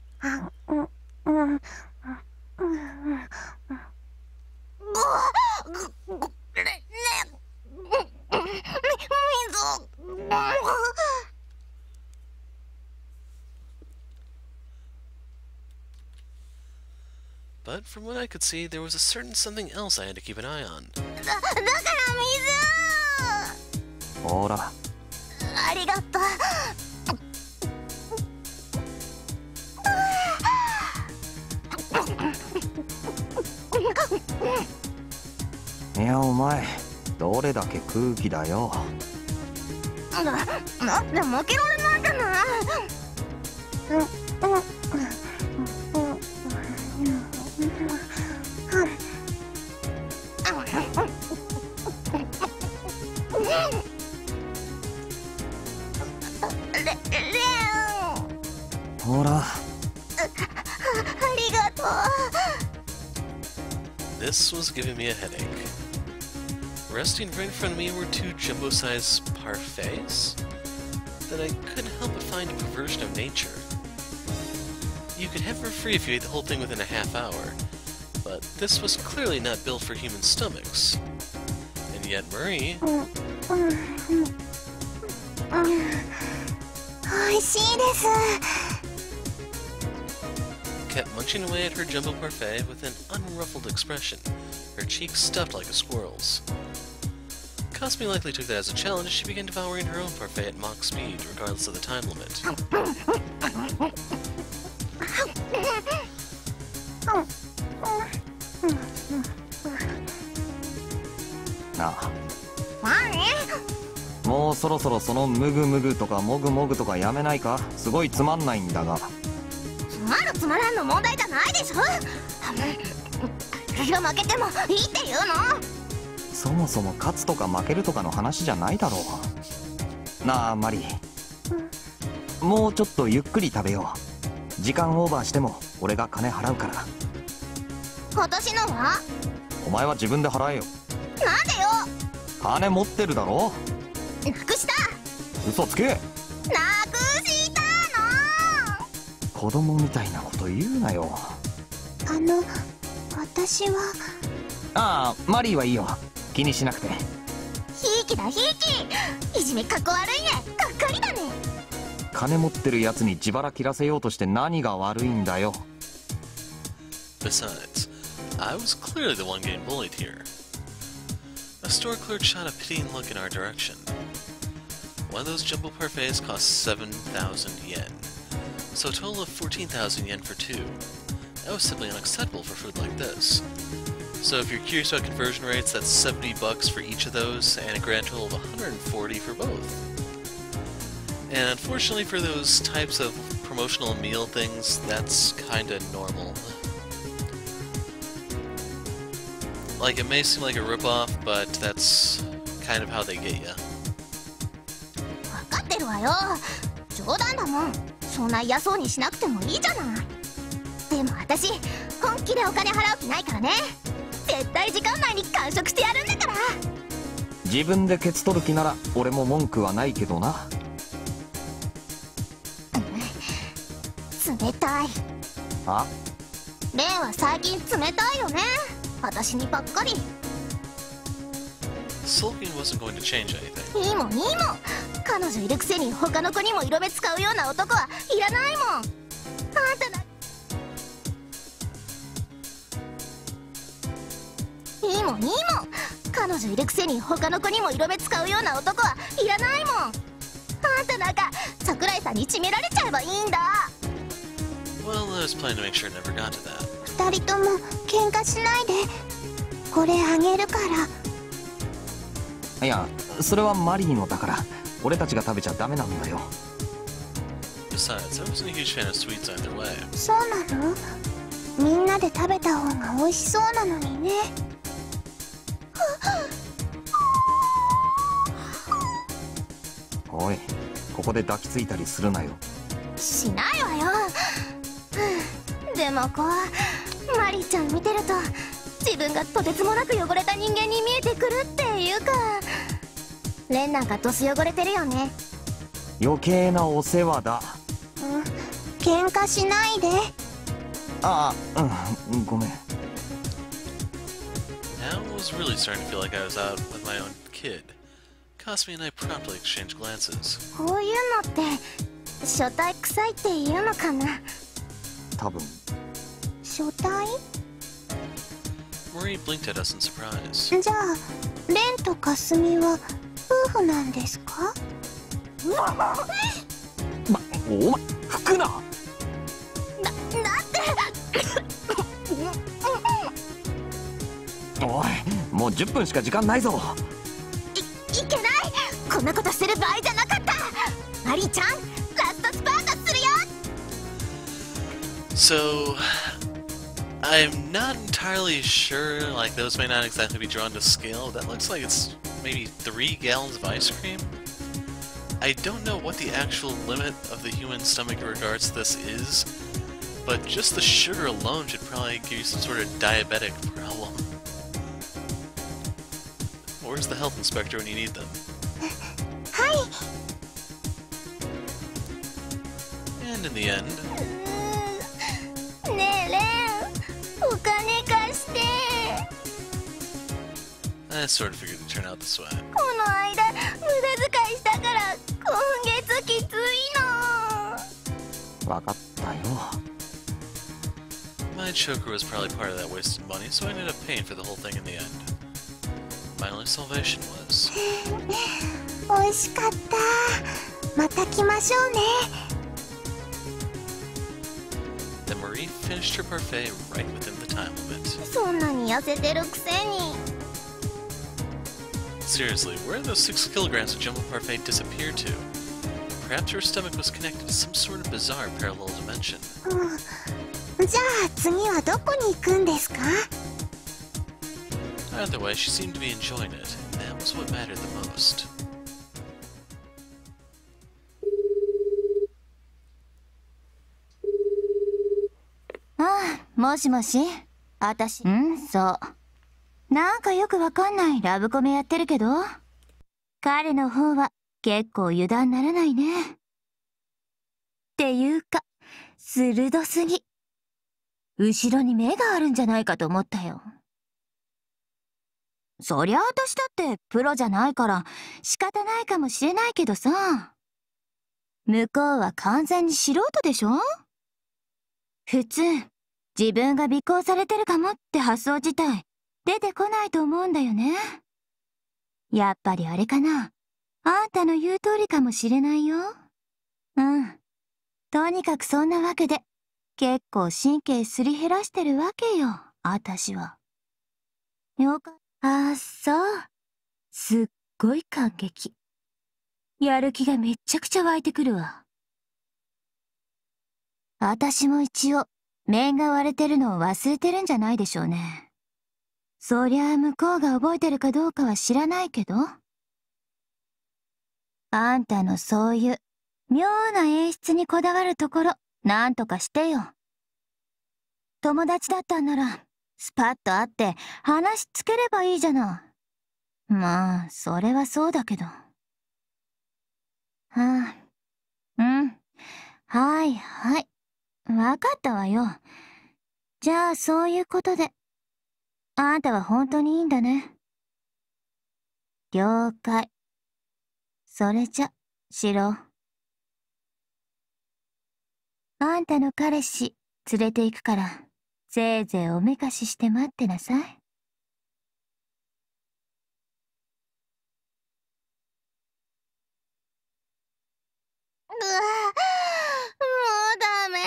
A: But from what I could see, there was a certain something else I had to keep an eye on.
B: だから水。
C: ほら。
B: ありがとう。
C: いやお前、どれだけ空気だよ。
B: なんで負けられないんだな。
C: ほら。
B: ありがとう。
A: This was giving me a headache. Resting right in front of me were two jumbo-sized parfaits that I couldn't help but find a perversion of nature. You could have it for free if you ate the whole thing within a half hour, but this was clearly not built for human stomachs. And yet Marie...
B: 美味しいです。
A: kept munching away at her jumbo parfait with an unruffled expression, her cheeks stuffed like a squirrel's. Kasumi likely took that as a challenge as she began devouring her own parfait at mock speed, regardless of the time limit.
C: Ah. もうそろそろそのムグムグとかモグモグとかやめないか？すごいつまんないんだが。
B: つまらんの問題じゃないでしょ。私が負けてもいいって言うの？
C: そもそも勝つとか負けるとかの話じゃないだろう。なあマリー、もうちょっとゆっくり食べよう。時間オーバーしても俺が金払うから。
B: 私のは？
C: お前は自分で払えよ。
B: なんでよ。
C: 金持ってるだろ。
B: なくした。
C: 嘘つけ。
B: なくしたの。
C: 子供みたいなこと言うなよ。
B: 私は。
C: ああ、マリーはいいよ、気にしなくて。
B: ひいきだひいき。いじめかっこ悪いね。がっかりだね。
C: 金持ってるやつに自腹切らせようとして何が悪いんだよ。
A: Besides, I was clearly the one getting bullied here. A store clerk shot a pitying look in our direction. One of those jumbo parfaits cost 7,000 yen, so a total of 14,000 yen for two. That was simply unacceptable for food like this. So if you're curious about conversion rates, that's 70 bucks for each of those, and a grand total of 140 for both. And unfortunately for those types of promotional meal things, that's kinda normal. Like, it may seem like a ripoff, but that's kind of how they get ya.
B: 分かってるわよ。冗談だもん。そんな嫌そうにしなくてもいいじゃない。でも私本気でお金払う気ないからね。絶対時間内に完食してやるんだから。
C: 自分でケツ取る気なら俺も文句はないけどな。
B: 冷たい。
C: あ？
B: レンは最近冷たいよね。私にばっかり。
A: Sulking wasn't going to change anything.
B: いいもんいいもん。彼女いるくせに他の子にも色目使うような男はいらないもん。あんただ。いいもんいいもん。彼女いるくせに他の子にも色目使うような男はいらないもん。あんたなんか桜井さんに締められちゃえばいいんだ。
A: Well, I was planning to make sure it never got to that.
B: 二人とも喧嘩しないで。これあげるから。
C: いや、それはマリーのだから俺たちが食べちゃダメなんだよ。
A: Besides, I wasn't a huge fan of sweets either way.
B: そうなの？みんなで食べた方が美味しそうなのにね。
C: おい、ここで抱きついたりするなよ。
B: しないわよ。でもこうマリーちゃん見てると自分がとてつもなく汚れた人間に見えてくるっていうか、レンなんかドス汚れてるよね。
C: 余計なお世話だ。
B: 喧嘩しないで。
C: ああ、うん、ごめん。
A: Now I was really starting to feel like I was out with my own kid. Kasumi and I promptly exchanged glances.
B: こういうのって初対臭いっていうのかな。
C: 多分。
B: 初対？
A: Marie blinked at us in surprise.
B: じゃあレンとかすみは夫婦なんですか？
C: お前吹くな。
B: だって
C: おい、もう10分しか時間ないぞ。
B: いけない。このんなことしてる場合じゃなかった。マリーちゃん、ラストスパートするよ。
A: So, I'm not entirely sure, like those may not exactly be drawn to scale. That looks like it's maybe 3 gallons of ice cream. I don't know what the actual limit of the human stomach in regards to this is, but just the sugar alone should probably give you some sort of diabetic problem. Where's the health inspector when you need them?
B: Hi.
A: And in the end...
B: ねえレン、お金貸して。
A: I sort of figured it'd turn out this way.
B: この間無駄遣いしたから今月きついの。
C: わかったよ。
A: My choker was probably part of that wasted money, so I ended up paying for the whole thing in the end. My only salvation was...
B: 美味しかった。また来ましょうね。
A: Then Marie finished her parfait right within the time limit.
B: そんなに痩せてるくせに。
A: Seriously, where did those 6 kilograms of jumbo parfait disappear to? Perhaps her stomach was connected to some sort of bizarre parallel dimension.
B: じゃあ次はどこに行くんですか？
A: Either way, she seemed to be enjoying it, and that was what mattered the most.
B: ああ、もしもし、あたし、そう。なんかよくわかんないラブコメやってるけど、彼の方は結構油断ならないね。っていうか、鋭すぎ。後ろに目があるんじゃないかと思ったよ。そりゃ私だってプロじゃないから仕方ないかもしれないけどさ。向こうは完全に素人でしょ？普通、自分が尾行されてるかもって発想自体出てこないと思うんだよね。やっぱりあれかな。あんたの言う通りかもしれないよ。うん。とにかくそんなわけで、結構神経すり減らしてるわけよ、あたしは。よかった。ああ、そう。すっごい感激。やる気がめっちゃくちゃ湧いてくるわ。あたしも一応、面が割れてるのを忘れてるんじゃないでしょうね。そりゃあ向こうが覚えてるかどうかは知らないけど。あんたのそういう妙な演出にこだわるところ、なんとかしてよ。友達だったんなら、スパッと会って話つければいいじゃない。まあ、それはそうだけど。はあ、うん。はいはい。わかったわよ。じゃあ、そういうことで。あんたは本当にいいんだね。了解。それじゃ、しろ。あんたの彼氏、連れて行くから、せいぜいおめかしして待ってなさい。うわ、もうダメ。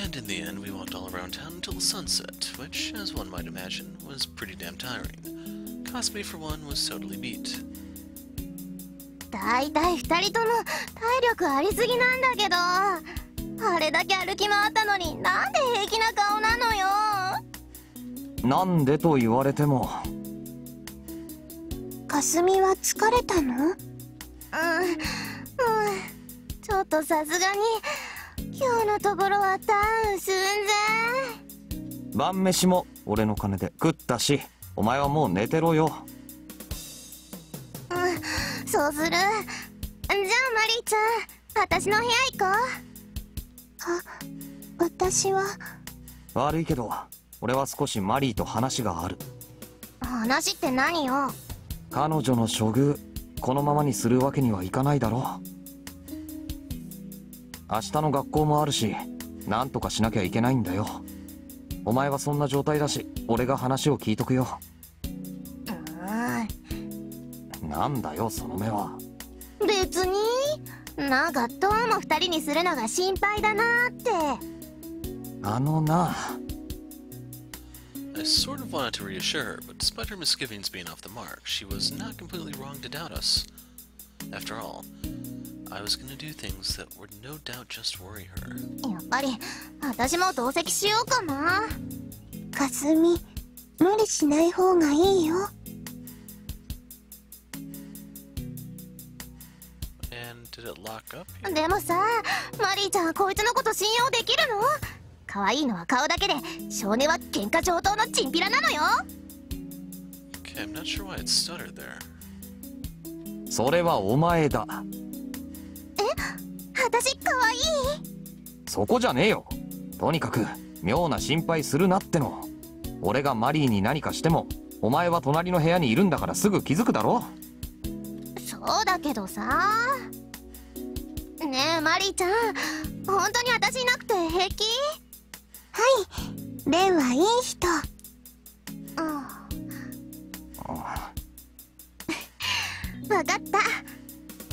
A: And in the end, we walked all around town until the sunset, which, as one might imagine, was pretty damn tiring. Cost me, for one, was totally beat.
B: だいたい2人とも体力ありすぎなんだけど、あれだけ歩き回ったのになんで平気な顔なのよ。
C: なんでと言われても。
B: かすみは疲れたの？ちょっとさすがに今日のところはダウン寸前。
C: 晩飯も俺の金で食ったし、お前はもう寝てろよ。
B: そうする。じゃあマリーちゃん、私の部屋行こう。私は。
C: 悪いけど、俺は少しマリーと話がある。
B: 話って何よ？
C: 彼女の処遇、このままにするわけにはいかないだろう。明日の学校もあるし、なんとかしなきゃいけないんだよ。お前はそんな状態だし、俺が話を聞いとくよ。なんだよその目は。
B: 別になんかどうも2人にするのが心配だなって。
C: あのな。
A: I sort of wanted to reassure her, but despite her misgivings being off the mark, she was not completely wrong to doubt us. After all, I was going to do things that would no doubt just worry her.
B: やっぱり私も同席しようかな。
D: かすみ、無理しない方がいいよ。
A: And did it lock up here?
B: でもさ、マリーちゃんこいつのこと信用できるの？可愛いのは顔だけで、少年は喧嘩上等のチンピラなのよ。
A: Okay, I'm not sure why it stuttered there.
C: それはお前だ。
B: 私可愛い？
C: そこじゃねえよ。とにかく妙な心配するなっての。俺がマリーに何かしてもお前は隣の部屋にいるんだからすぐ気づくだろ。
B: そうだけどさ。ねえマリーちゃん、本当に私いなくて平気？
D: はい、レンはいい人。
B: わかった。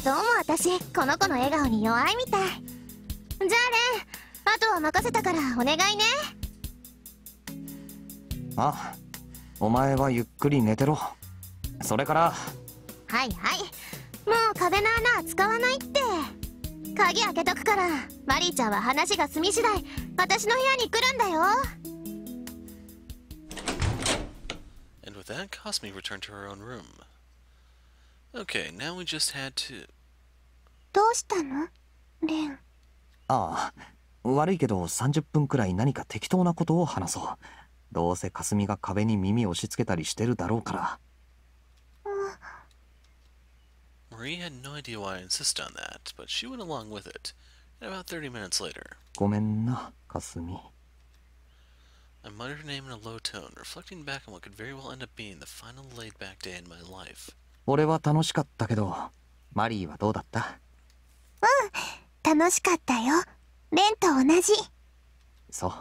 B: どうも私この子の笑顔に弱いみたい。じゃあレン、あとは任せたからお願いね。
C: あ、お前はゆっくり寝てろ。それから。
B: はいはい、もう壁の穴は使わないって。鍵開けとくから、マリーちゃんは話が済み次第私の部屋に来るんだよ。
A: And with that, Cosme returned to her own room. Okay, now we just had to...
D: どうしたのレン。
C: ああ、悪いけど30分くらい何か適当なことを話そう。どうせかすみが壁に耳を押し付けたりしてるだろうから。
A: Marie had no idea why I insisted on that, but she went along with it. And about 30 minutes later...
C: ごめんな、かすみ。
A: I muttered her name in a low tone, reflecting back on what could very well end up being the final laid-back day in my life.
C: 俺は楽しかったけど、マリーはどうだった？
D: 楽しかったよ。レンと同じ。
C: そう。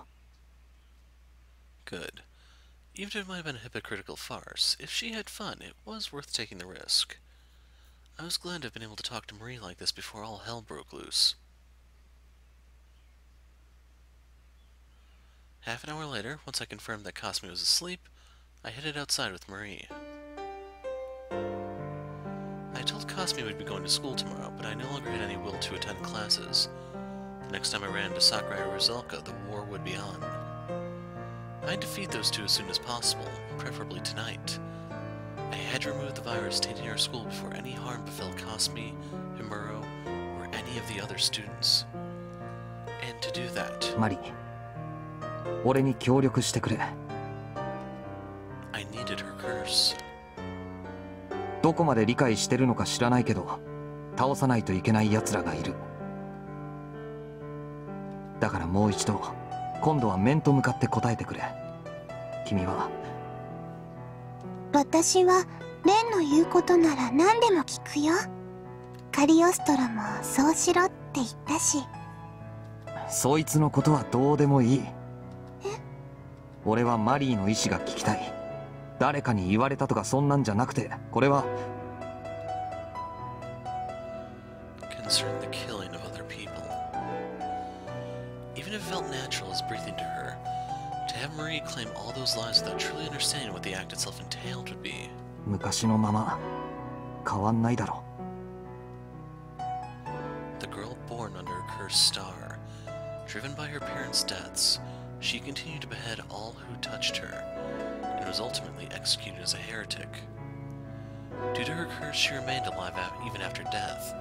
A: Good. Even if it might have been a hypocritical farce, if she had fun, it was worth taking the risk. I was glad to have been able to talk to Marie like this before all hell broke loose. Half an hour later, once I confirmed that Cosme was asleep, I headed outside with Marie. I told Cosme we'd be going to school tomorrow, but I no longer had any will to attend classes. The next time I ran into Sakurai or Rizalka, the war would be on. I'd defeat those two as soon as possible, preferably tonight. I had to remove the virus tainting our school before any harm befell Cosme, Himuro, or any of the other students. And to do that...
C: マリー、俺に協力してくれ。
A: I needed her curse.
C: どこまで理解してるのか知らないけど、倒さないといけない奴らがいる。だからもう一度、今度は面と向かって答えてくれ。君は。
D: 私はレンの言うことなら何でも聞くよ。カリオストロもそうしろって言ったし。
C: そいつのことはどうでもいい。俺はマリーの意志が聞きたい。誰かに言われたとかそんなんじゃなくて、これは
A: concerned the killing of other people. Even if it felt natural as breathing to her, to have Marie claim all those lives without truly understanding what the act itself entailed would be.
C: 昔のまま変わんないだろ。
A: The girl born under a cursed star, driven by her parents' deaths, she continued to behead all who touched her, and was ultimately executed as a heretic. Due to her curse, she remained alive even after death,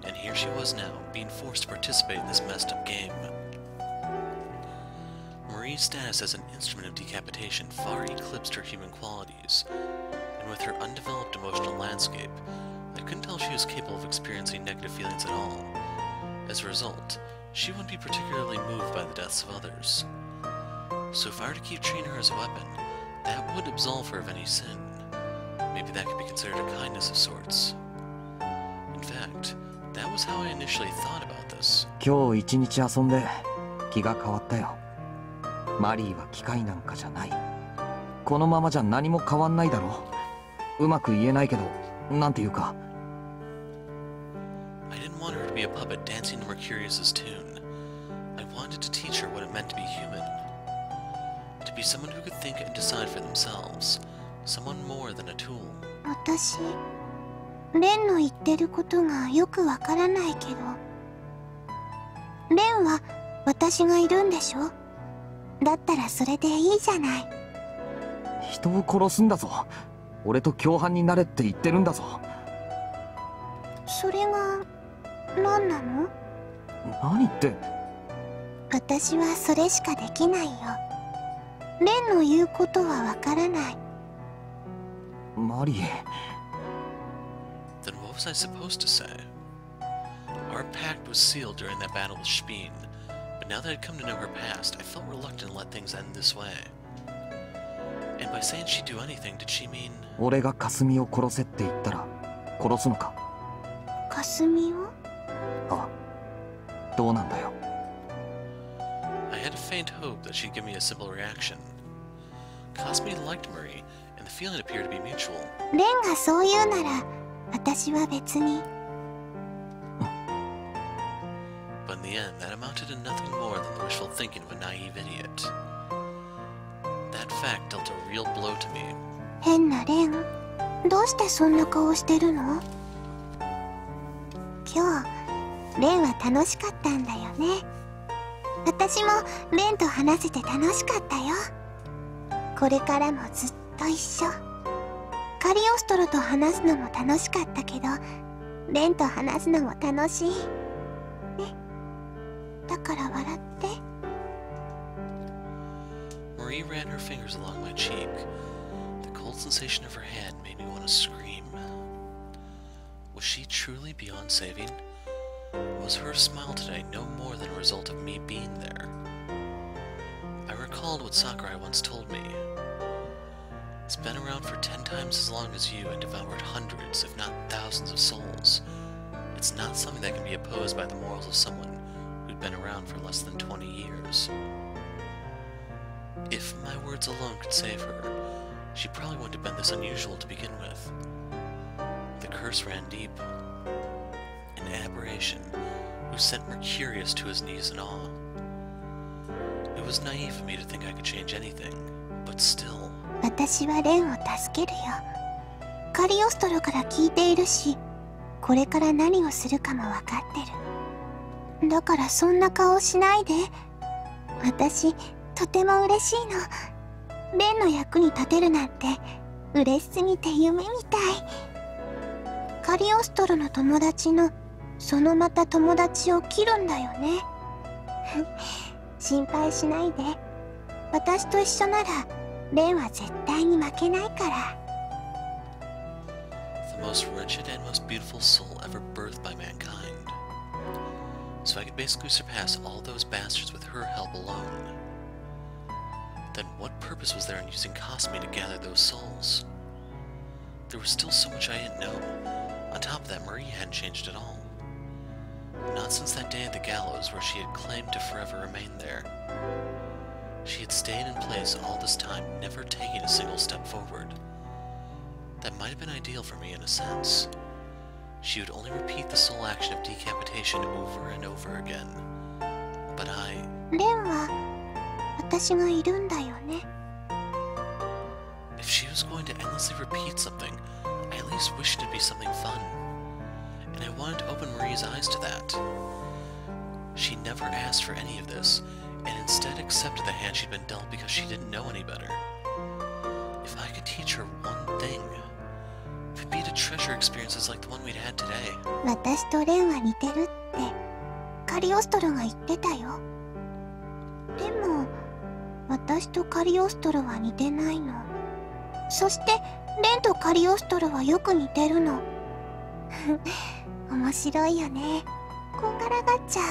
A: and here she was now, being forced to participate in this messed up game. Marie's status as an instrument of decapitation far eclipsed her human qualities, and with her undeveloped emotional landscape, I couldn't tell if she was capable of experiencing negative feelings at all. As a result, she wouldn't be particularly moved by the deaths of others. So if I were to keep treating her as a weapon, that would absolve her of any sin. Maybe that could be considered a kindness of sorts. In fact, that was how I initially thought about this.
C: 今日一日遊んで気が変わったよ。マリーは機械なんかじゃない。このままじゃ何も変わんないだろう。うまく言えないけど、なんていうか。
A: I didn't want her to be a puppet dancing to Mercurius's tune. I wanted to teach her what it meant to be human. To To be someone who could think and decide for themselves. Someone more than a tool.
D: 私、レンの言ってることがよくわからないけど、レンは私がいるんでしょ？だったらそれでいいじゃない。
C: 人を殺すんだぞ。俺と共犯になれって言ってるんだぞ。
D: それが何なの？
C: 何って。
D: 私はそれしかできないよ。レンの言うことはわからない。
C: マリー。
A: Then what was I supposed to say? Our pact was sealed during that battle with Spinne, but now that I'd come to know her past, I felt reluctant to let things end this way. And by saying she'd do anything, did she mean...
C: 俺が霞を殺せって言ったら殺すのか？
D: 霞を？
C: あ、どうなんだよ。
A: I had a faint hope that she'd give me a simple reaction. Kasumi liked Marie, and the feeling appeared to be mutual.
D: レンがそう言うなら、私は別に。
A: But in the end, that amounted to nothing more than the wishful thinking of a naive idiot. That fact dealt a real blow to me.
D: 変なレン、どうしてそんな顔してるの？今日、レンは楽しかったんだよね。私もレンと話せて楽しかったよ。これからもずっと一緒。カリオストロと話すのも楽しかったけど、レンと話すのも楽しい。ね。だから笑って。
A: Marie ran her fingers along my cheek. The cold sensation of her hand made me want to scream. Was she truly beyond saving? Was her smile today no more than a result of me being there? I recalled what Sakurai once told me. It's been around for 10 times as long as you and devoured hundreds, if not thousands of souls. It's not something that can be opposed by the morals of someone who'd been around for less than 20 years. If my words alone could save her, she probably wouldn't have been this unusual to begin with. The curse ran deep. An aberration who sent Mercurius to his knees in awe. It was naive of me to think I could change anything, but still.
D: 私はレンを助けるよ。カリオストロから聞いているし、これから何をするかも分かってる。だからそんな顔しないで。私、とても嬉しいの。レンの役に立てるなんて、嬉しすぎて夢みたい。カリオストロの友達の、そのまた友達を切るんだよね。心配しないで。私と一緒なら、レンは絶対に負けないから。
A: The most wretched and most beautiful soul ever birthed by mankind. So I could basically surpass all those bastards with her help alone. Then what purpose was there in using Kasumi to gather those souls? There was still so much I didn't know. On top of that, Marie hadn't changed at all. Not since that day at the gallows where she had claimed to forever remain there. She had stayed in place all this time, never taking a single step forward. That might have been ideal for me in a sense. She would only repeat the sole action of decapitation over and over again. But I...
D: レンは私がいるんだよね。
A: If she was going to endlessly repeat something, I at least wished it'd be something fun. And I wanted to open Marie's eyes to that. She never asked for any of this, and instead accepted the hand she'd been dealt because she didn't know any better. If I could teach her one thing, if it'd be to treasure experiences like the one we'd had today.
D: 私とレンは似てるってカリオストロが言ってたよ。でも私とカリオストロは似てないの。そしてレンとカリオストロはよく似てるの。面白いよね。こんがらがっちゃ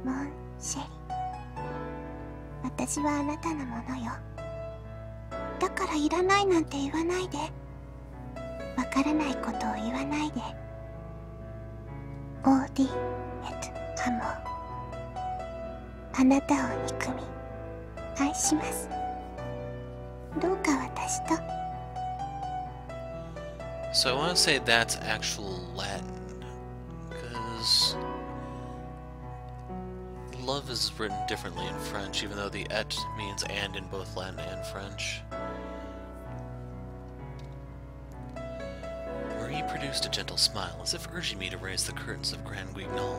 D: う。モンシェリ。私はあなたのものよ。だからいらないなんて言わないで。わからないことを言わないで。オーディエト・アモー。あなたを憎み、愛します。どうか私と。
A: So I want to say that's actual Latin, because love is written differently in French, even though the et means and in both Latin and French. Marie produced a gentle smile, as if urging me to raise the curtains of Grand Guignol.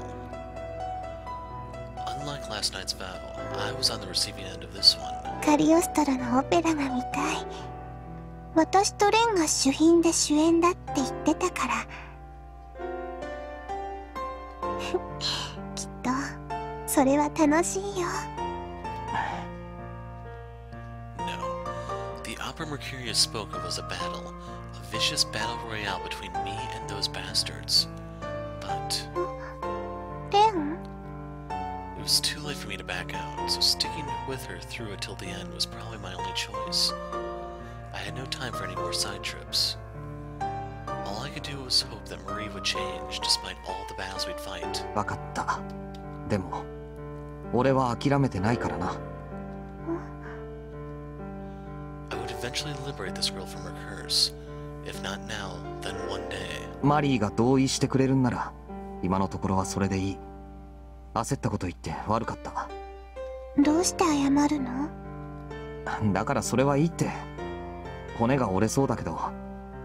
A: Unlike last night's vow, I was on the receiving end of this one.
D: カリオストロのオペラが見たい。私とレンが主賓で主演だって言ってたから。きっとそれは楽しいよ。
A: No. The opera Mercurius spoke of was a battle, a vicious battle royale between me and those bastards. But
D: レン？
A: it was too late for me to back out, so sticking with her through it till the end was probably my only choice. I had no time for any more side trips. All I could do was hope that Marie would change, despite all the battles we'd fight.
C: わかった。でも俺は諦めてないからな。
A: I would eventually liberate this girl from her curse. If not now, then one day.
C: マリーが同意してくれるんなら今のところはそれでいい。焦ったこと言って悪かった。
D: どうして謝るの？
C: だからそれはいいって。骨が折れそうだけど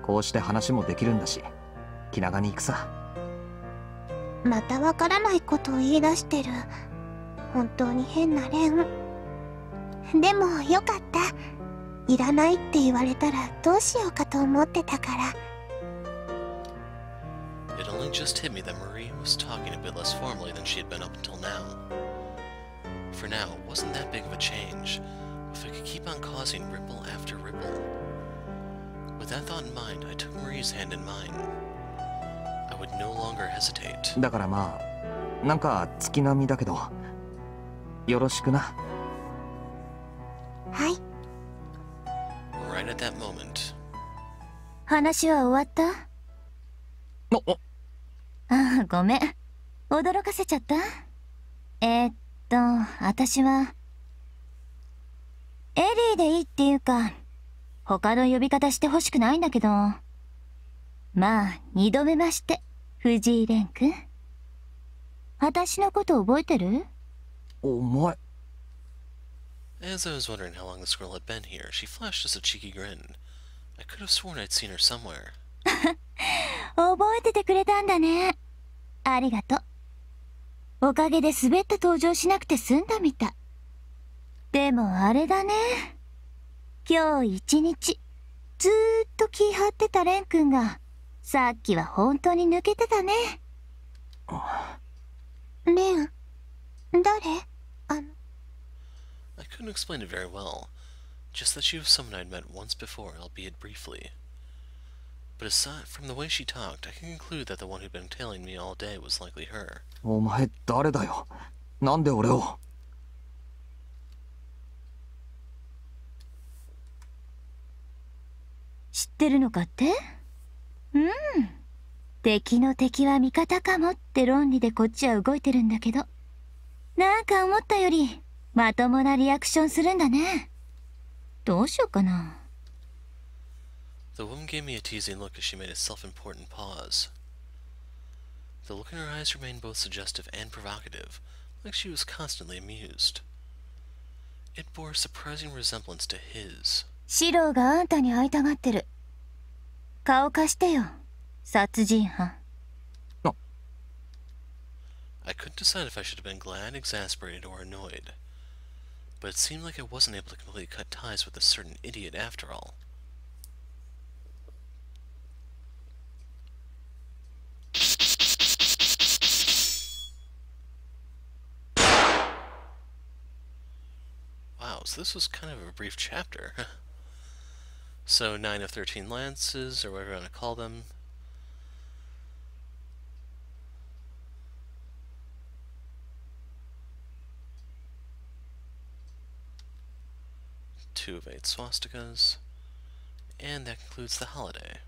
C: こうして話もできるんだし気長に行くさ。
D: またわからないことを言い出してる。本当に変なレン。でもよかった。いらないって言われたらどうしようかと思ってたから。
A: It only just hit me that Marie was talking a bit less formally than she had been up until now. For now, it wasn't that big of a change, if I could keep on causing ripple after ripple. With that thought in mind, I took Marie's hand in mine. I would no longer hesitate.
C: だからまあなんか月並みだけどよろしくな。
D: はい。
A: Right at that moment.
B: 話は終わった？ああ、ごめん。驚かせちゃった？私はエリーでいいっていうか他の呼び方してほしくないんだけど、まあ二度目まして藤井蓮くん。私のこと覚えてる？
C: お前。
A: As I was wondering how long this girl had been here, she flashed us a cheeky grin. I could have sworn I'd seen her somewhere.
B: 覚えててくれたんだね。ありがとう。おかげで滑った登場しなくて済んだみたい。でもあれだね。今日一日ずーっと気張ってた蓮くんがさっきは本当に抜けてたね。
D: レン、誰？I
A: couldn't explain it very well, just that she was someone I'd met once before, albeit briefly. But aside from the way she talked, I can conclude that the one who'd been tailing me all day was likely her.
C: お前誰だよ。なんで俺を。
B: 知ってるのかって？うん。敵の敵は味方かもって論理でこっちは動いてるんだけど、なんか思ったよりまともなリアクションするんだね。どうしようかな。
A: The woman gave me a teasing look as she made a self-important pause. The look in her eyes remained both suggestive and provocative, like she was constantly amused. It bore a surprising resemblance to his.
B: シローがあんたに会いたがってる。顔貸してよ、殺人犯。
A: I couldn't decide if I should have been glad, exasperated, or annoyed. But it seemed like I wasn't able to completely cut ties with a certain idiot after all. Wow, so this was kind of a brief chapter. So 9 of 13 lances, or whatever you want to call them. Two of 8 swastikas. And that concludes the holiday.